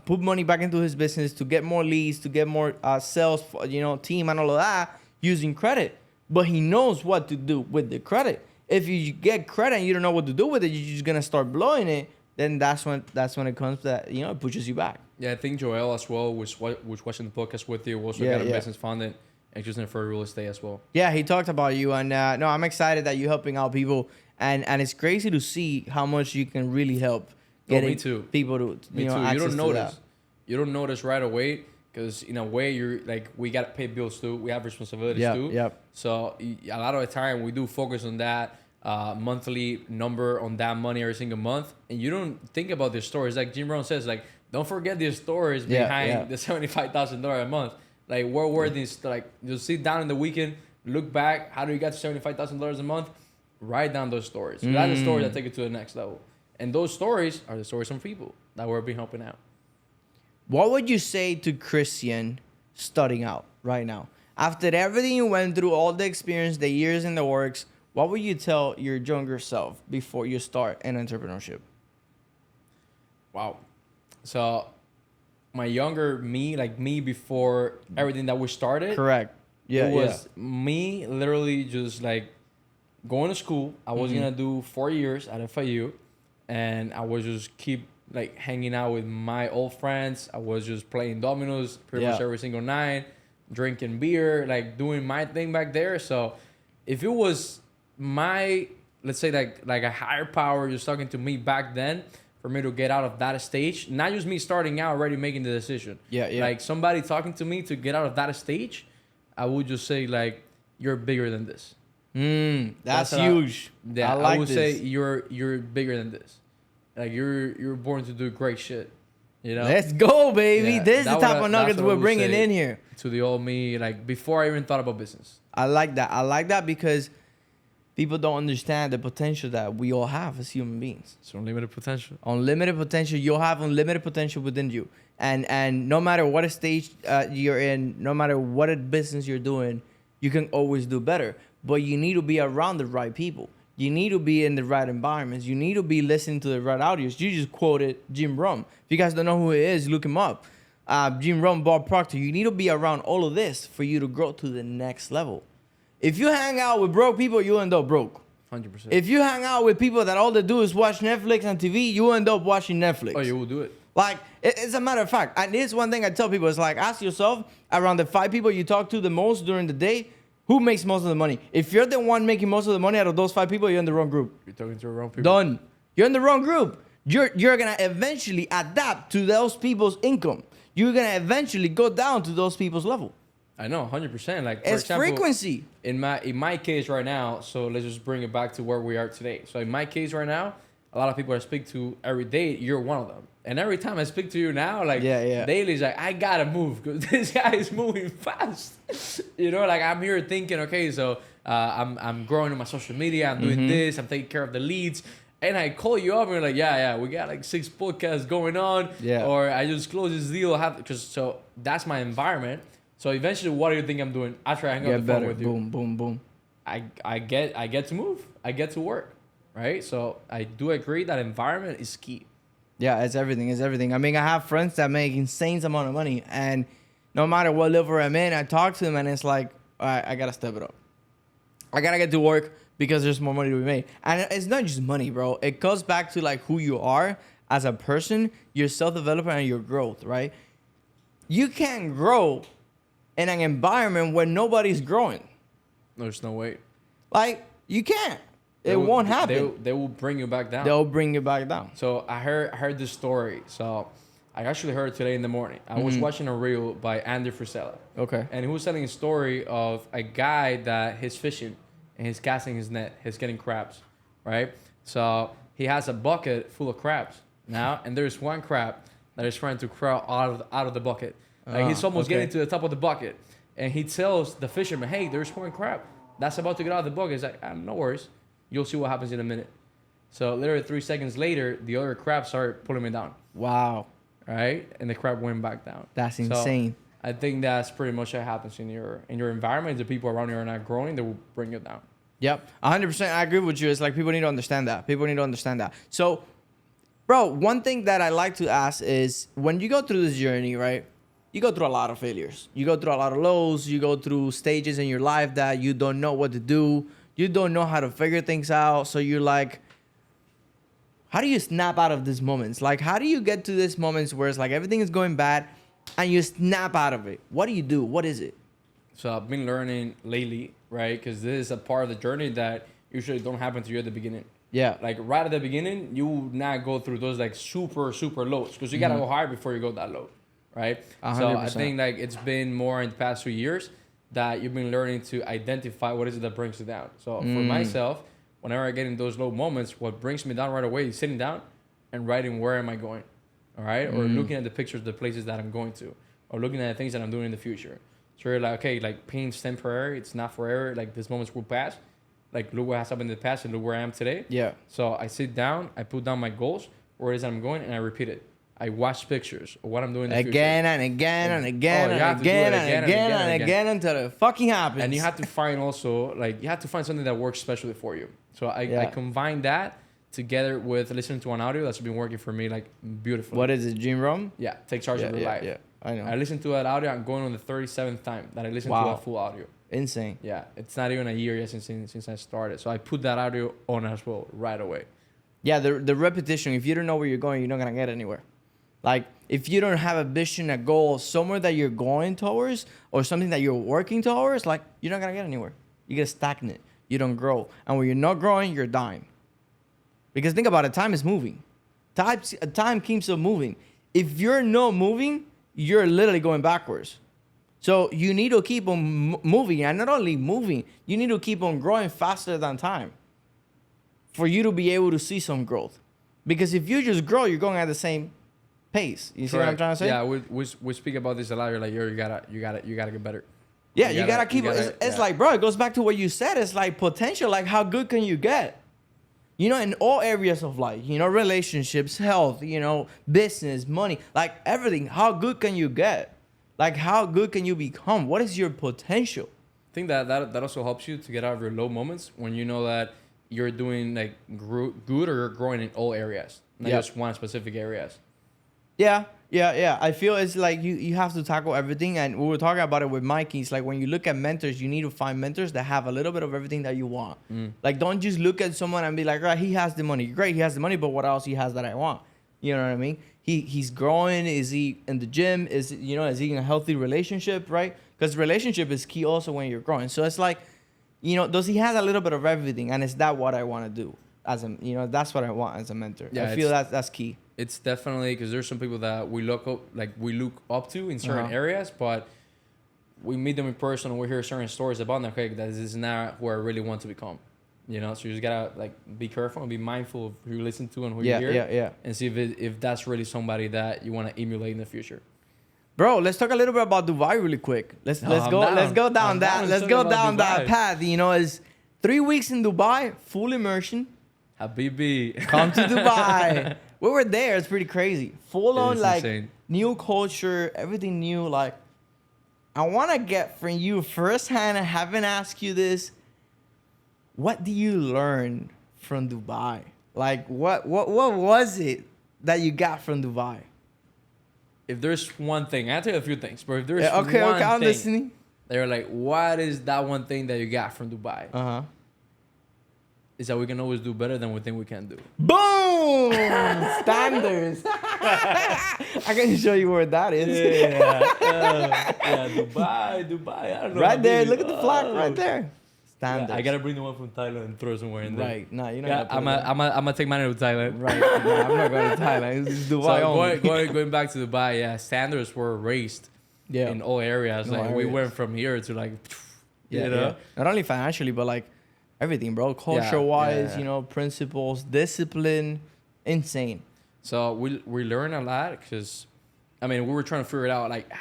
put money back into his business to get more leads, to get more sales, you know, team and all of that using credit. But he knows what to do with the credit. If you get credit and you don't know what to do with it, you're just gonna start blowing it. Then that's when it comes to that, you know, it pushes you back. Yeah, I think Joel as well, which watching the podcast with you, also got a business funded and just for real estate as well. Yeah, he talked about you, and no, I'm excited that you're helping out people, and it's crazy to see how much you can really help getting me too. people to Me you know too. You access don't to notice. that. You don't notice right away because in a way you're like, we gotta pay bills too. We have responsibilities too. Yep. So a lot of the time we do focus on that monthly number on that money every single month, and you don't think about the stories. Like Jim Brown says, like don't forget the stories behind the $75,000 a month. Like what were these? Like you'll sit down in the weekend, look back. How do you get to $75,000 a month? Write down those stories. That's the story that take it to the next level. And those stories are the stories from people that we're being helping out. What would you say to Christian starting out right now? After everything you went through, all the experience, the years in the works, what would you tell your younger self before you start an entrepreneurship? Wow. So my younger me, like me before everything that we started. Correct. Yeah, It was me literally just like going to school. I was gonna do 4 years at FIU, and I was just keep like hanging out with my old friends. I was just playing dominoes pretty much every single night, drinking beer, like doing my thing back there. So if it was my, let's say like a higher power just talking to me back then, for me to get out of that stage, not just me starting out already making the decision. Yeah. Like somebody talking to me to get out of that stage, I would just say like, you're bigger than this. That's what huge. Yeah, I like would this. say you're bigger than this. Like you're born to do great shit. You know. Let's go, baby. Yeah, this is the that type what of that's nuggets what I we're would bringing say in here. To the old me, like before I even thought about business. I like that. I like that because people don't understand the potential that we all have as human beings. It's unlimited potential. Unlimited potential. You'll have unlimited potential within you. And no matter what stage you're in, no matter what business you're doing, you can always do better. But you need to be around the right people. You need to be in the right environments. You need to be listening to the right audios. You just quoted Jim Rohn. If you guys don't know who he is, look him up. Jim Rohn, Bob Proctor. You need to be around all of this for you to grow to the next level. If you hang out with broke people, you end up broke. 100%. If you hang out with people that all they do is watch Netflix and TV, you end up watching Netflix. Oh, you will do it. Like, it's a matter of fact. And it's one thing I tell people. It's like, ask yourself, around the 5 people you talk to the most during the day, who makes most of the money? If you're the one making most of the money out of those 5 people, you're in the wrong group. You're talking to the wrong people. Done. You're in the wrong group. You're going to eventually adapt to those people's income. You're going to eventually go down to those people's level. I know, 100%. Like for It's example, frequency. In my case right now, so let's just bring it back to where we are today. So in my case right now, a lot of people I speak to every day, you're one of them. And every time I speak to you now, like daily, it's like, I gotta move because this guy is moving fast. You know, like I'm here thinking, okay, so I'm growing on my social media, I'm doing this, I'm taking care of the leads. And I call you up and you're like, yeah, we got like 6 podcasts going on. Yeah. Or I just closed this deal. Because so that's my environment. So eventually, what do you think I'm doing after I hang up Get the phone better. with you? Boom, boom, boom. I get to move. I get to work, right? So I do agree that environment is key. Yeah, it's everything. It's everything. I mean, I have friends that make insane amount of money, and no matter what level I'm in, I talk to them, and it's like, all right, I gotta step it up. I gotta get to work because there's more money to be made. And it's not just money, bro. It goes back to like who you are as a person, your self-development, and your growth, right? You can't grow in an environment where nobody's growing. There's no way. Like, you can't. It won't happen. They will bring you back down. They'll bring you back down. So I heard this story. So I actually heard it today in the morning. I was watching a reel by Andy Frisella. Okay. And he was telling a story of a guy that he's fishing and he's casting his net. He's getting crabs, right? So he has a bucket full of crabs now, and there's one crab that is trying to crawl out of the bucket. Like he's almost getting to the top of the bucket. And he tells the fisherman, hey, there's one crab that's about to get out of the bucket. He's like, no worries. You'll see what happens in a minute. So literally 3 seconds later, the other crab started pulling me down. Wow. Right? And the crab went back down. That's insane. So I think that's pretty much what happens in your environment. The people around you are not growing, they will bring you down. Yep. 100%. I agree with you. It's like people need to understand that. People need to understand that. So, bro, one thing that I like to ask is when you go through this journey, right? You go through a lot of failures. You go through a lot of lows. You go through stages in your life that you don't know what to do. You don't know how to figure things out. So you're like, how do you snap out of these moments? Like, how do you get to these moments where it's like everything is going bad and you snap out of it? What do you do? What is it? So I've been learning lately, right? Because this is a part of the journey that usually don't happen to you at the beginning. Yeah. Like right at the beginning, you will not go through those like super, super lows because you got to go higher before you go that low, right? 100%. So I think like it's been more in the past 2 years that you've been learning to identify what is it that brings you down. So for myself, whenever I get in those low moments, what brings me down right away is sitting down and writing where am I going, all right? Or looking at the pictures of the places that I'm going to, or looking at the things that I'm doing in the future. So you're like, okay, like pain's temporary, it's not forever, like these moments will pass. Like look what has happened in the past and look where I am today. Yeah. So I sit down, I put down my goals, where it is I'm going, and I repeat it. I watch pictures of what I'm doing in the future. Again and again and again and again and again and again until it fucking happens. And you have to find also, like, you have to find something that works especially for you. So I combine that together with listening to an audio that's been working for me, like, beautifully. What is it, Jim Rome? Yeah, Take Charge of Your Life. Yeah, I know. I listened to that audio. I'm going on the 37th time that I listened to that full audio. Insane. Yeah, it's not even a year yet since I started. So I put that audio on as well right away. Yeah, the repetition, if you don't know where you're going, you're not going to get anywhere. Like, if you don't have a vision, a goal, somewhere that you're going towards or something that you're working towards, like, you're not going to get anywhere. You get stagnant. You don't grow. And when you're not growing, you're dying. Because think about it, time is moving. Time keeps on moving. If you're not moving, you're literally going backwards. So you need to keep on moving. And not only moving, you need to keep on growing faster than time for you to be able to see some growth. Because if you just grow, you're going at the same pace. You see what I'm trying to say? Yeah, we speak about this a lot. You're like, you gotta get better. Yeah, you gotta keep it. It's like, bro, it goes back to what you said. It's like potential. Like, how good can you get? You know, in all areas of life, you know, relationships, health, you know, business, money, like everything. How good can you get? Like, how good can you become? What is your potential? I think that also helps you to get out of your low moments when you know that you're doing like good or you're growing in all areas, not just one specific areas. Yeah. I feel it's like you have to tackle everything. And we were talking about it with Mikey. It's like when you look at mentors, you need to find mentors that have a little bit of everything that you want. Like, don't just look at someone and be like, right, he has the money. Great, he has the money, but what else he has that I want? You know what I mean? He's growing. Is he in the gym? Is he in a healthy relationship, right? Because relationship is key also when you're growing. So it's like, you know, does he have a little bit of everything? And is that what I want to do? That's what I want as a mentor. Yeah, I feel that's key. It's definitely because there's some people that we look up to in certain areas, but we meet them in person and we hear certain stories about them. Okay, that is not who I really want to become. You know, so you just gotta like be careful and be mindful of who you listen to and who you hear. And see if that's really somebody that you want to emulate in the future. Bro, let's talk a little bit about Dubai really quick. Let's go down that path. You know, it's 3 weeks in Dubai, full immersion. Habibi, come to Dubai. We were there. It's pretty crazy. Full on like insane. New culture, everything new. Like, I want to get from you firsthand. I haven't asked you this. What do you learn from Dubai? Like, what was it that you got from Dubai? If there's one thing, I'll tell you a few things, but if there's Okay, one I'm thing, listening. they're like, what is that one thing that you got from Dubai? Uh-huh. Is that we can always do better than we think we can do. Boom! Standards. I can show you where that is. Yeah, Dubai. I don't know. Right there. Look at the flag right there. Standards. Yeah, I gotta bring the one from Thailand and throw somewhere in there. Right. No, you're not. Yeah, I'm gonna take mine to Thailand. Right. No, I'm not going to Thailand. It's Dubai only. Going back to Dubai, yeah, standards were raised in all areas. Like we went from here to like, you know, not only financially, but like everything, bro. Culture-wise, yeah. you know, principles, discipline, insane. So we learn a lot because, I mean, we were trying to figure it out. Like,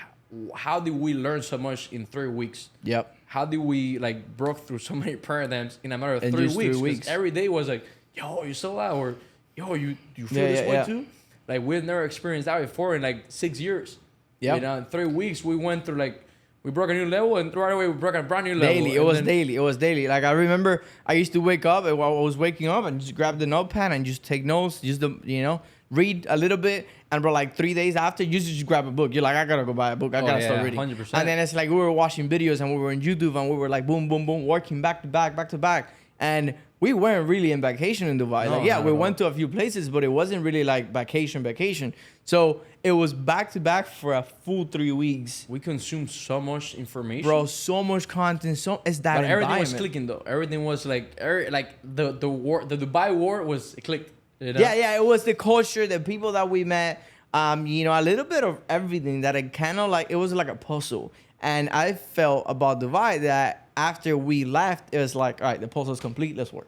how did we learn so much in 3 weeks? Yep. How did we like broke through so many paradigms in a matter of In 3 just weeks? 3 weeks. Every day was like, yo, you still out? Or yo, you feel this way too? Like we've never experienced that before in like 6 years. Yeah. You know, in 3 weeks we went through like we broke a new level and right away we broke a brand new level. Daily. It was daily. Like I remember I used to wake up and while I was waking up and just grab the notepad and just take notes, read a little bit. And bro, like 3 days after, you just grab a book. You're like, I gotta go buy a book. I gotta start reading. 100%. And then it's like we were watching videos and we were in YouTube and we were like boom, boom, boom, working back to back. And we weren't really in vacation in Dubai. No, we went to a few places, but it wasn't really like vacation. So it was back to back for a full 3 weeks. We consumed so much information. Bro, so much content. It's that but everything was environment. clicking though. Everything was like the Dubai war was clicked. You know? Yeah, it was the culture, the people that we met, a little bit of everything that it kind of like, it was like a puzzle. And I felt about Dubai that after we left, it was like, all right, the puzzle's complete, let's work.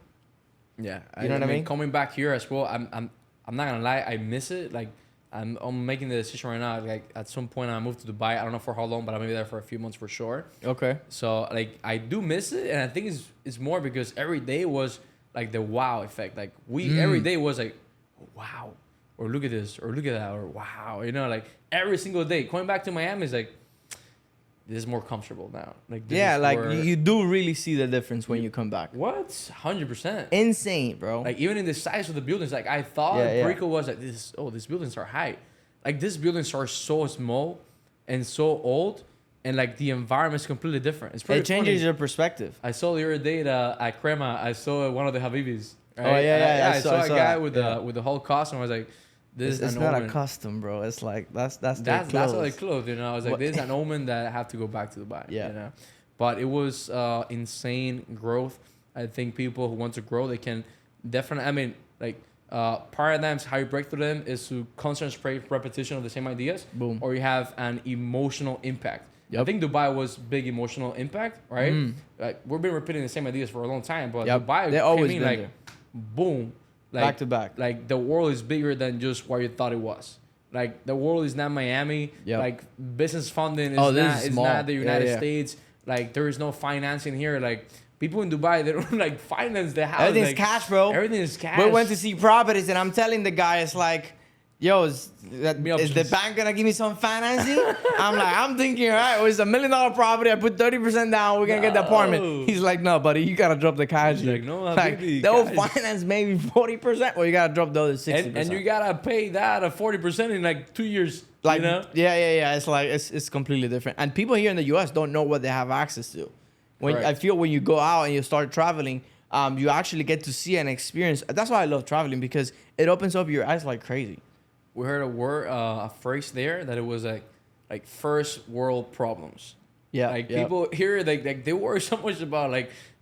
Yeah. You know what I mean? Coming back here as well, I'm not gonna lie, I miss it. Like I'm making the decision right now. Like at some point I move to Dubai. I don't know for how long, but I'm gonna be there for a few months for sure. Okay. So like I do miss it, and I think it's more because every day was like the wow effect. Like every day was like, oh, wow, or look at this, or look at that, or wow, like every single day. Going back to Miami is like, this is more comfortable now. Like you do really see the difference when you come back. What? 100%. Insane, bro. Like even in the size of the buildings, like I thought Rico was like this. Oh, these buildings are high. Like these buildings are so small and so old, and like the environment is completely different. It's pretty. It changes funny. your perspective. I saw the other day at Crema. I saw one of the Habibis. Right? Oh yeah. I saw a guy with the whole costume. I was like, this it's is not omen. a custom, bro. It's like that's all their clothes. I was like, this is an omen that I have to go back to Dubai. Yeah. But it was insane growth. I think people who want to grow, they can definitely. I mean, like paradigms, how you break through them is to concentrate repetition of the same ideas. Boom. Or you have an emotional impact. Yep. I think Dubai was big emotional impact, right? Like we've been repeating the same ideas for a long time, but Dubai came in like, there. Boom. Like, back to back. Like the world is bigger than just what you thought it was. Like the world is not Miami. Yep. Like business funding is not the United States. Like there is no financing here. Like people in Dubai, they don't like finance the house. Everything's like, cash, bro. Everything is cash. We went to see properties and I'm telling the guy, it's like, yo, is the bank gonna give me some financing? I'm thinking, all right, well, it's $1 million property. I put 30% down. We're gonna get the apartment. He's like, no, buddy, you gotta drop the cash. He's like, no, like, they'll finance maybe 40%. Well, you gotta drop the other 60%. And you gotta pay that at 40% in like 2 years. Like, you know? Yeah. It's like it's completely different. And people here in the US don't know what they have access to. I feel when you go out and you start traveling, you actually get to see and experience. That's why I love traveling, because it opens up your eyes like crazy. We heard a phrase there that it was like first world problems. Yeah. Like people here, like they worry so much about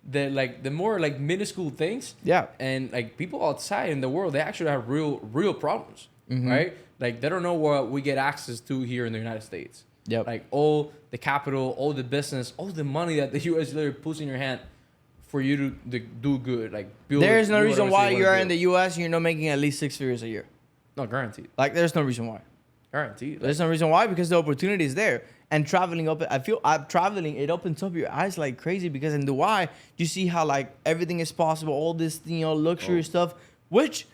the more like minuscule things. Yeah. And like people outside in the world, they actually have real problems, right? Like they don't know what we get access to here in the United States. Yep. Like all the capital, all the business, all the money that the U.S. literally puts in your hand for you to do good. Like build. There is no reason why you are in the U.S. and you're not making at least 6 figures a year. No, guaranteed. Like, there's no reason why. Guaranteed. There's no reason why, because the opportunity is there. And traveling it opens up your eyes like crazy, because in Dubai, you see how like everything is possible, all this, luxury stuff, which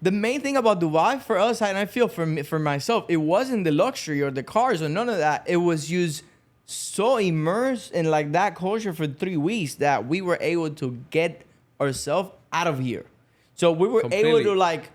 the main thing about Dubai for us, and I feel for myself, it wasn't the luxury or the cars or none of that. It was used so immersed in like that culture for 3 weeks that we were able to get ourselves out of here. So we were able Completely. to like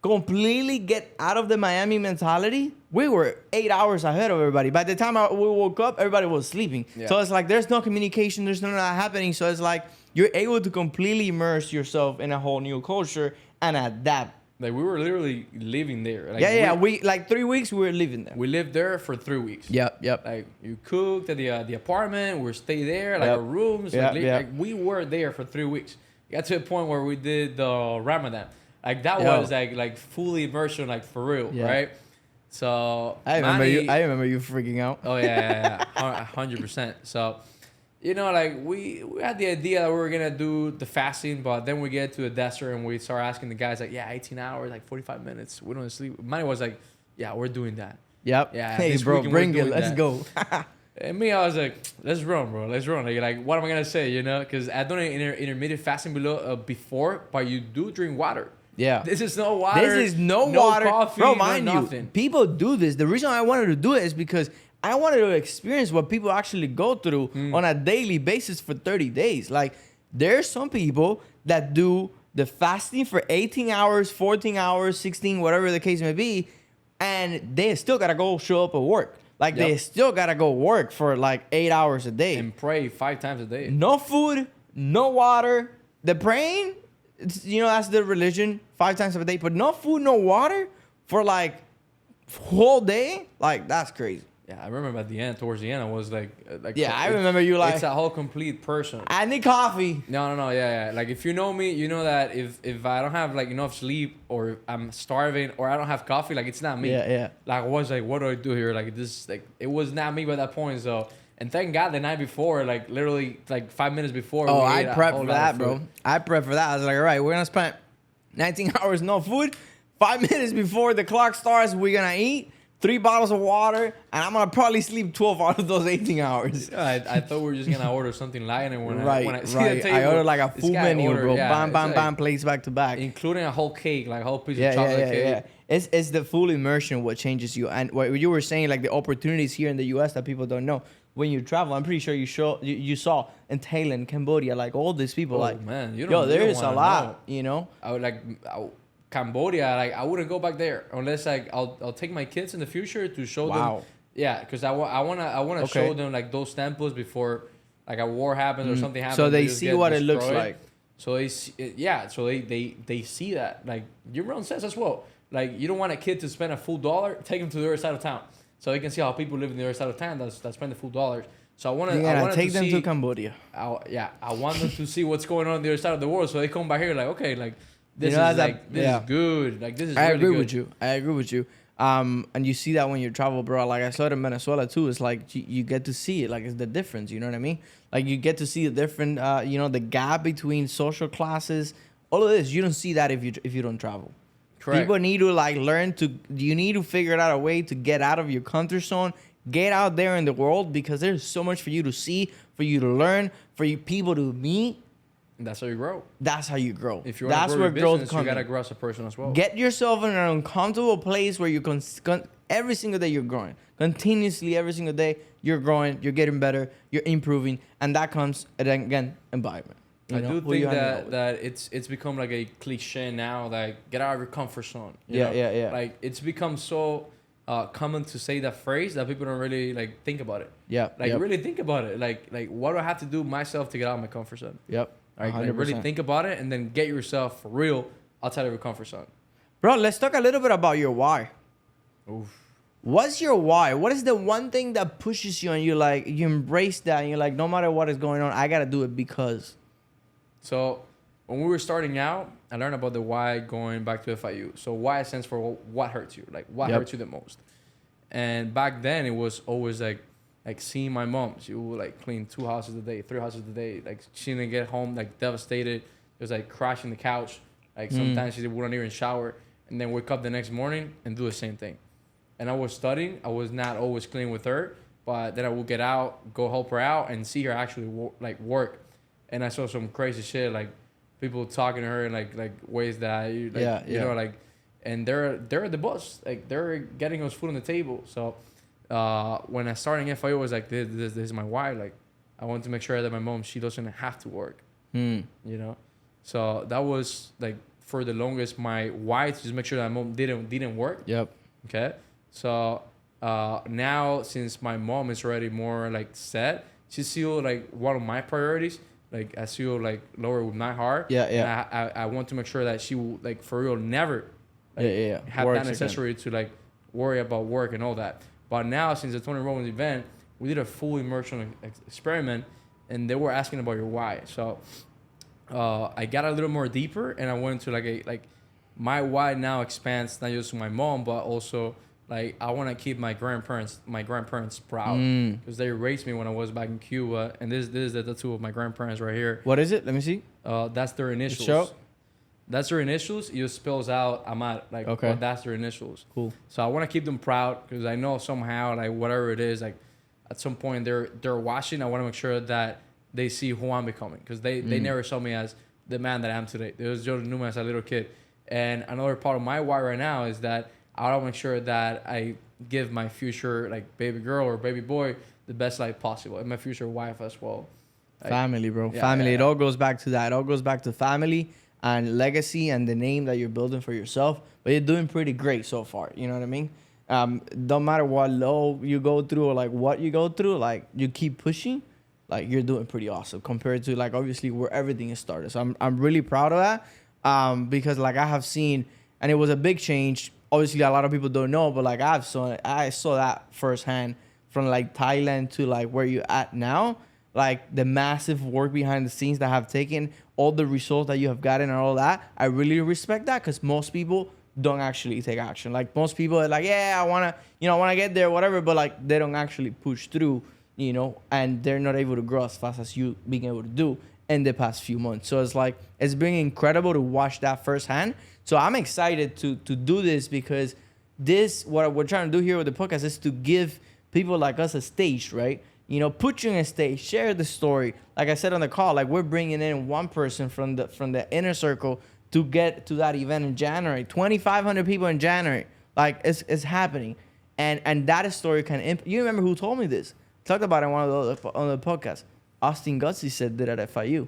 completely get out of the Miami mentality. We were 8 hours ahead of everybody. By the time we woke up, everybody was sleeping. Yeah. So it's like there's no communication, there's none of that happening. So it's like you're able to completely immerse yourself in a whole new culture and adapt. Like we were literally living there. Like, We like 3 weeks we were living there. we lived there for 3 weeks. Yep. Like you cooked at the apartment, we stay there, like Yep. our rooms. Yep, Like, yep. like we were there for 3 weeks. Got to a point where we did the Ramadan. Like that Yo. was like fully immersion, like for real, Yeah. right? So I remember Manny- I remember you freaking out. Oh yeah, 100%. So, you know, like we had the idea that we were gonna do the fasting, but then we get to the desert and we start asking the guys like, yeah, 18 hours, like 45 minutes, we don't sleep. Manny was like, yeah, we're doing that. Yep. Yeah, Hey, this bro, weekend we're bring it. doing Let's that. go. And me, I was like, let's run, bro. Let's run. Like what am I gonna say? You know, because I done intermittent fasting before, but you do drink water. Yeah. This is no water. This is no water. coffee, Bro, no mind nothing. you, people do this. The reason I wanted to do it is because I wanted to experience what people actually go through on a daily basis for 30 days. Like, there's some people that do the fasting for 18 hours, 14 hours, 16, whatever the case may be, and they still got to go show up at work. Like, they Yep. still got to go work for like 8 hours a day. And pray 5 times a day. No food, no water. The praying, that's the religion, 5 times a day. But no food, no water for like whole day. Like, that's crazy. Yeah, I remember at the end, towards the end, I was like Yeah, I it's- remember you like, it's a whole complete person. I need coffee. No, yeah. Like if you know me, you know that if I don't have like enough sleep or I'm starving or I don't have coffee, like it's not me. Yeah. Like I was like, what do I do here? Like this, like it was not me by that point. So and thank God the night before, like literally like 5 minutes before. Oh, we I ate a prepped whole for lot that, of bro. food. I prepped for that. I was like, all right, we're going to spend 19 hours no food. 5 minutes before the clock starts, we're going to eat 3 bottles of water, and I'm going to probably sleep 12 out of those 18 hours. I thought we were just gonna order something light, and when Right. I see the table, I ordered like a this full guy menu, ordered- bro. yeah, Bam, it's bam, like- bam, plates back to back. including a whole cake, like a whole piece of chocolate cake. It's the full immersion what changes you. And what you were saying, like the opportunities here in the U.S. that people don't know. When you travel, I'm pretty sure you saw in Thailand, Cambodia, like all these people. Oh, like, man, you yo, don't- you there don't is a wanna lot, know. you know? I would Cambodia, like I wouldn't go back there unless like I'll take my kids in the future to show Wow. them. Yeah, because I wanna Okay. show them like those temples before like a war happens or something happens. So they just see get what it looks destroyed. like. So they see, so they see that like your own sense as well. Like you don't want a kid to spend a full dollar, take them to the other side of town, so they can see how people live in the other side of town that spend the full dollars. So I want You're to gonna take them see, to Cambodia. I want them to see what's going on the other side of the world, so they come back here like, okay, like this You know, is that- like this yeah. is good, like this is. I really agree good. with you. I agree with you. And you see that when you travel, bro. Like I saw it in Venezuela too. It's like you get to see it. Like it's the difference. You know what I mean? Like you get to see the different. The gap between social classes. All of this, you don't see that if you don't travel. Correct. People need to like learn to. You need to figure out a way to get out of your comfort zone. Get out there in the world because there's so much for you to see, for you to learn, for you people to meet. And that's how you grow. That's how you grow. If you want That's to grow where your growth business, comes. you gotta grow as a person as well. Get yourself in an uncomfortable place where you every single day you're growing. Continuously, every single day you're growing, you're getting better, you're improving, and that comes and then again environment. You I know, do who you think hanging out that with. it's become like a cliche now. Like get out of your comfort zone. you Yeah, know? yeah. Like it's become so common to say that phrase that people don't really like think about it. Yeah, Like yep, really think about it. Like what do I have to do myself to get out of my comfort zone? yep. Like 100%. really think about it and then get yourself for real outside of your comfort zone. Bro, let's talk a little bit about your why. Oof. What's your why? What is the one thing that pushes you and you embrace that and you're like, no matter what is going on, I gotta do it because. So when we were starting out, I learned about the why going back to FIU. So why stands for what hurts you, like what Yep. hurts you the most. And back then it was always like seeing my mom. She would like clean 2 houses a day, 3 houses a day. Like she didn't get home like devastated. It was like crashing the couch. Like sometimes she wouldn't even shower and then wake up the next morning and do the same thing. And I was studying. I was not always clean with her, but then I would get out, go help her out, and see her actually work. And I saw some crazy shit, like people talking to her in like ways that you Yeah. know, like, and they're at the bus, like they're getting us food on the table. So when I started in FIU, I was like, this is my why. Like, I want to make sure that my mom, she doesn't have to work, you know? So that was like, for the longest, my why, to just make sure that my mom didn't work. Yep. Okay. So now, since my mom is already more like set, she's still like one of my priorities. Like, I still like lower with my heart. Yeah, And I want to make sure that she will, like, for real, never have Works that necessary to like worry about work and all that. But now, since the Tony Robbins event, we did a full immersion experiment, and they were asking about your why. So I got a little more deeper, and I went to like my why now expands not just to my mom, but also like I want to keep my grandparents proud, because they raised me when I was back in Cuba, and this is the tattoo of my grandparents right here. What is it? Let me see. That's their initials. Show. That's their initials. It spells out Amat, like, okay. But that's their initials. Cool. So I want to keep them proud, because I know somehow, like, whatever it is, like at some point they're watching. I want to make sure that they see who I'm becoming, because they never saw me as the man that I am today. They just knew me as a little kid. And another part of my why right now is that I want to make sure that I give my future, like, baby girl or baby boy the best life possible, and my future wife as well. Like, family, bro. Yeah, family. yeah. It all goes back to that. It all goes back to family and legacy and the name that you're building for yourself. But you're doing pretty great so far. You know what I mean? Don't matter what low you go through or like what you go through, like you keep pushing, like you're doing pretty awesome compared to like obviously where everything is started. So I'm really proud of that, because like I have seen, and it was a big change. Obviously, a lot of people don't know, but like I saw that firsthand from like Thailand to like where you're at now. Like the massive work behind the scenes that have taken, all the results that you have gotten and all that. I really respect that, because most people don't actually take action. Like most people are like, yeah, I wanna get there, whatever, but like they don't actually push through, and they're not able to grow as fast as you being able to do in the past few months. So it's like, it's been incredible to watch that firsthand. So I'm excited to do this, because what we're trying to do here with the podcast is to give people like us a stage, right? Put you on a stage, share the story. Like I said on the call, like we're bringing in one person from the inner circle to get to that event in January. 2,500 people in January. Like it's happening, and that story can. You remember who told me this? Talked about it on the podcast. Austin Gutsy said that at FIU.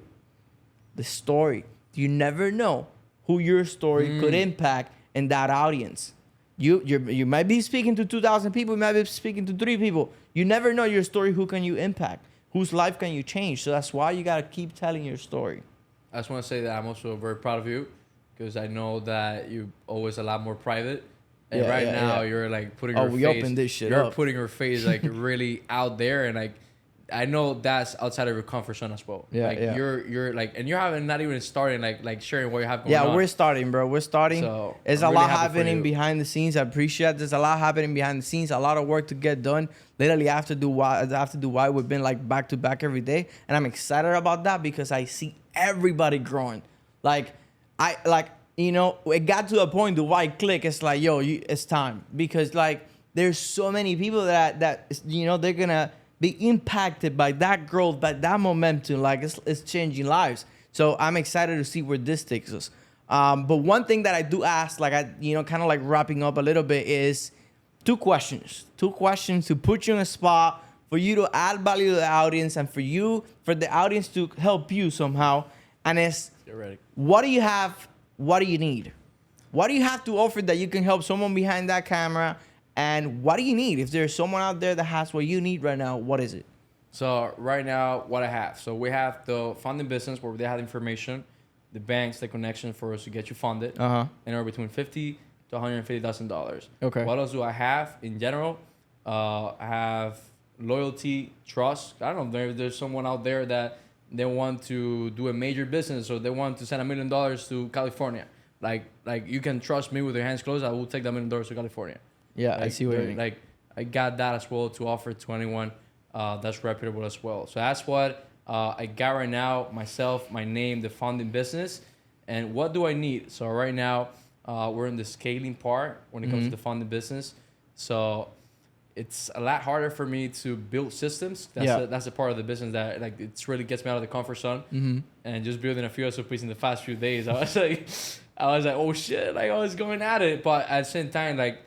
The story. You never know who your story could impact in that audience. You might be speaking to 2,000 people. You might be speaking to 3 people. You never know your story. Who can you impact? Whose life can you change? So that's why you got to keep telling your story. I just want to say that I'm also very proud of you, because I know that you're always a lot more private. And now you're like putting your face. Opened this shit you're up. putting your face like really out there, and like I know that's outside of your comfort zone as well. You're like, and you're having not even starting like sharing what you have going on. Yeah, we're starting, bro. We're starting. So there's a lot happening behind the scenes. I appreciate there's a lot happening behind the scenes. A lot of work to get done. Literally after Dubai, we've been like back to back every day, and I'm excited about that because I see everybody growing. It got to a point Dubai click. It's like, it's time, because like there's so many people that they're gonna be impacted by that growth, by that momentum. Like it's changing lives. So I'm excited to see where this takes us. But one thing that I do ask, like kind of like wrapping up a little bit, is 2 questions. 2 questions to put you in a spot for you to add value to the audience, and for the audience to help you somehow. And it's, get ready. What do you have? What do you need? What do you have to offer that you can help someone behind that camera? And what do you need? If there's someone out there that has what you need right now, what is it? So right now, what I have. So we have the funding business where they have information, the banks, the connection for us to get you funded. Anywhere between $50,000 to $150,000. Okay. What else do I have in general? I have loyalty, trust. I don't know if there's someone out there that they want to do a major business, or they want to send $1 million to California. Like you can trust me with your hands closed. I will take that $1 million to California. Yeah, I see what you mean. Like I got that as well to offer to anyone that's reputable as well. So that's what I got right now. Myself, my name, the funding business, and what do I need? So right now we're in the scaling part when it comes to the funding business. So it's a lot harder for me to build systems. That's a part of the business that like it really gets me out of the comfort zone. And just building a few SOPs in the past few days, I was like, oh shit, like I was going at it. But at the same time, like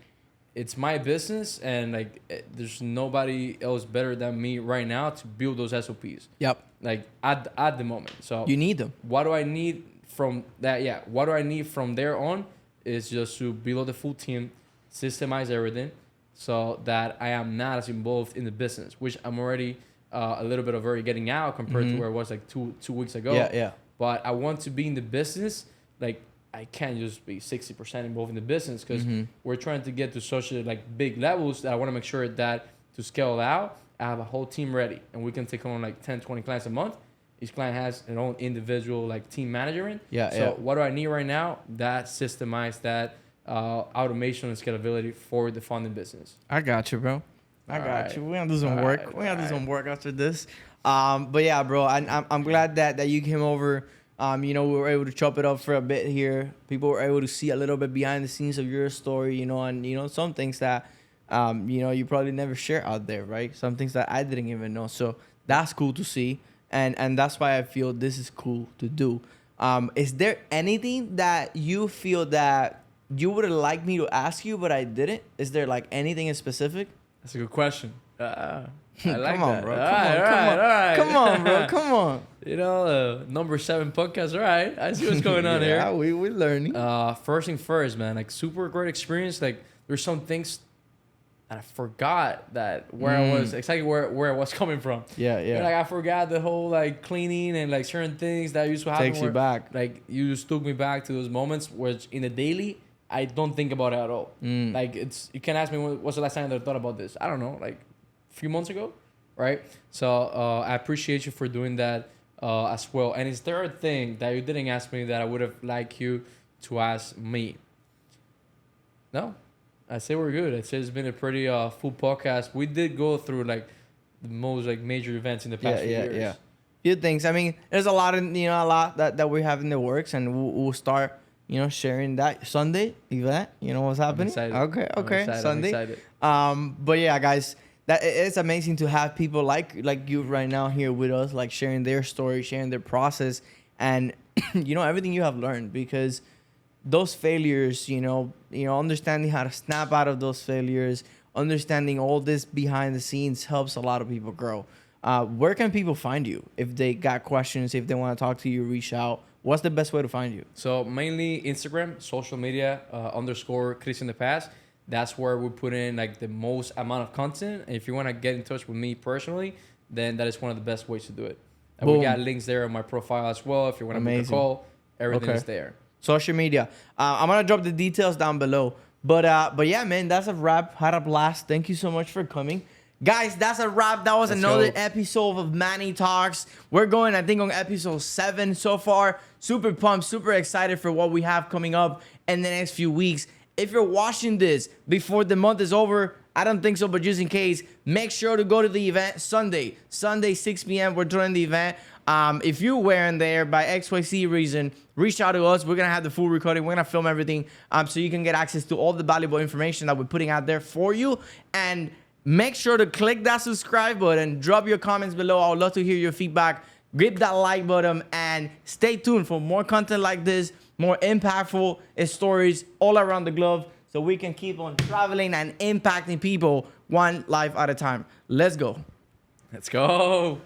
it's my business, and like there's nobody else better than me right now to build those SOPs. Yep. Like at the moment. So You need them. what do I need from that? Yeah. What do I need from there on is just to build a full team, systemize everything, so that I am not as involved in the business, which I'm already a little bit of already getting out compared to where it was like two weeks ago. Yeah. But I want to be in the business. Like I can't just be 60% involved in the business, because we're trying to get to such like big levels that I want to make sure that to scale out, I have a whole team ready, and we can take on like 10, 20 clients a month. Each client has their own individual like team management. So what do I need right now? That systemize that automation and scalability for the funding business. I got you, bro. I got you. We're gonna do some work. We're gonna do some work after this. But yeah, bro, I'm glad that you came over. We were able to chop it up for a bit here. People were able to see a little bit behind the scenes of your story, and some things that you probably never share out there, right? Some things that I didn't even know. So that's cool to see. And that's why I feel this is cool to do. Is there anything that you feel that you would have liked me to ask you, but I didn't? Is there like anything in specific? That's a good question. I like Come on, that. bro. All right. Come on, bro. Come on. Number 7 podcast. All right. I see what's going on here. Yeah, we're learning. First thing first, man. Like super great experience. Like there's some things I forgot that where I was exactly where I was coming from. Yeah. Like I forgot the whole like cleaning and like certain things that used to happen. Takes you back. Like you just took me back to those moments which in the daily I don't think about it at all. Like you can ask me what's the last time that I thought about this. I don't know, like a few months ago, right? So I appreciate you for doing that as well. And is there a thing that you didn't ask me that I would have liked you to ask me? No. I say we're good. I say it's been a pretty full podcast. We did go through like the most like major events in the past few years. Yeah. Few things. I mean, there's a lot that we have in the works, and we'll start sharing that Sunday event. You know what's happening? Okay. Sunday. But yeah, guys, that it's amazing to have people like you right now here with us, like sharing their story, sharing their process, and everything you have learned, because those failures, understanding how to snap out of those failures, understanding all this behind the scenes helps a lot of people grow. Where can people find you if they got questions, if they want to talk to you, reach out? What's the best way to find you? So mainly Instagram, social media, _ Cristian De Paz. That's where we put in like the most amount of content. And if you want to get in touch with me personally, then that is one of the best ways to do it. And we got links there on my profile as well. If you want to make a call, everything is there. Social media. I'm gonna drop the details down below. But yeah, man, that's a wrap. Had a blast. Thank you so much for coming. Guys, that's a wrap. That was another episode of Manny Talks. We're going, I think, on episode 7 so far. Super pumped, super excited for what we have coming up in the next few weeks. If you're watching this before the month is over, I don't think so, but just in case, make sure to go to the event Sunday, 6 p.m. We're doing the event. If you weren't there by XYZ reason, reach out to us. We're going to have the full recording. We're going to film everything so you can get access to all the valuable information that we're putting out there for you. And make sure to click that subscribe button. Drop your comments below. I would love to hear your feedback. Grip that like button and stay tuned for more content like this, more impactful stories all around the globe, so we can keep on traveling and impacting people one life at a time. Let's go. Let's go.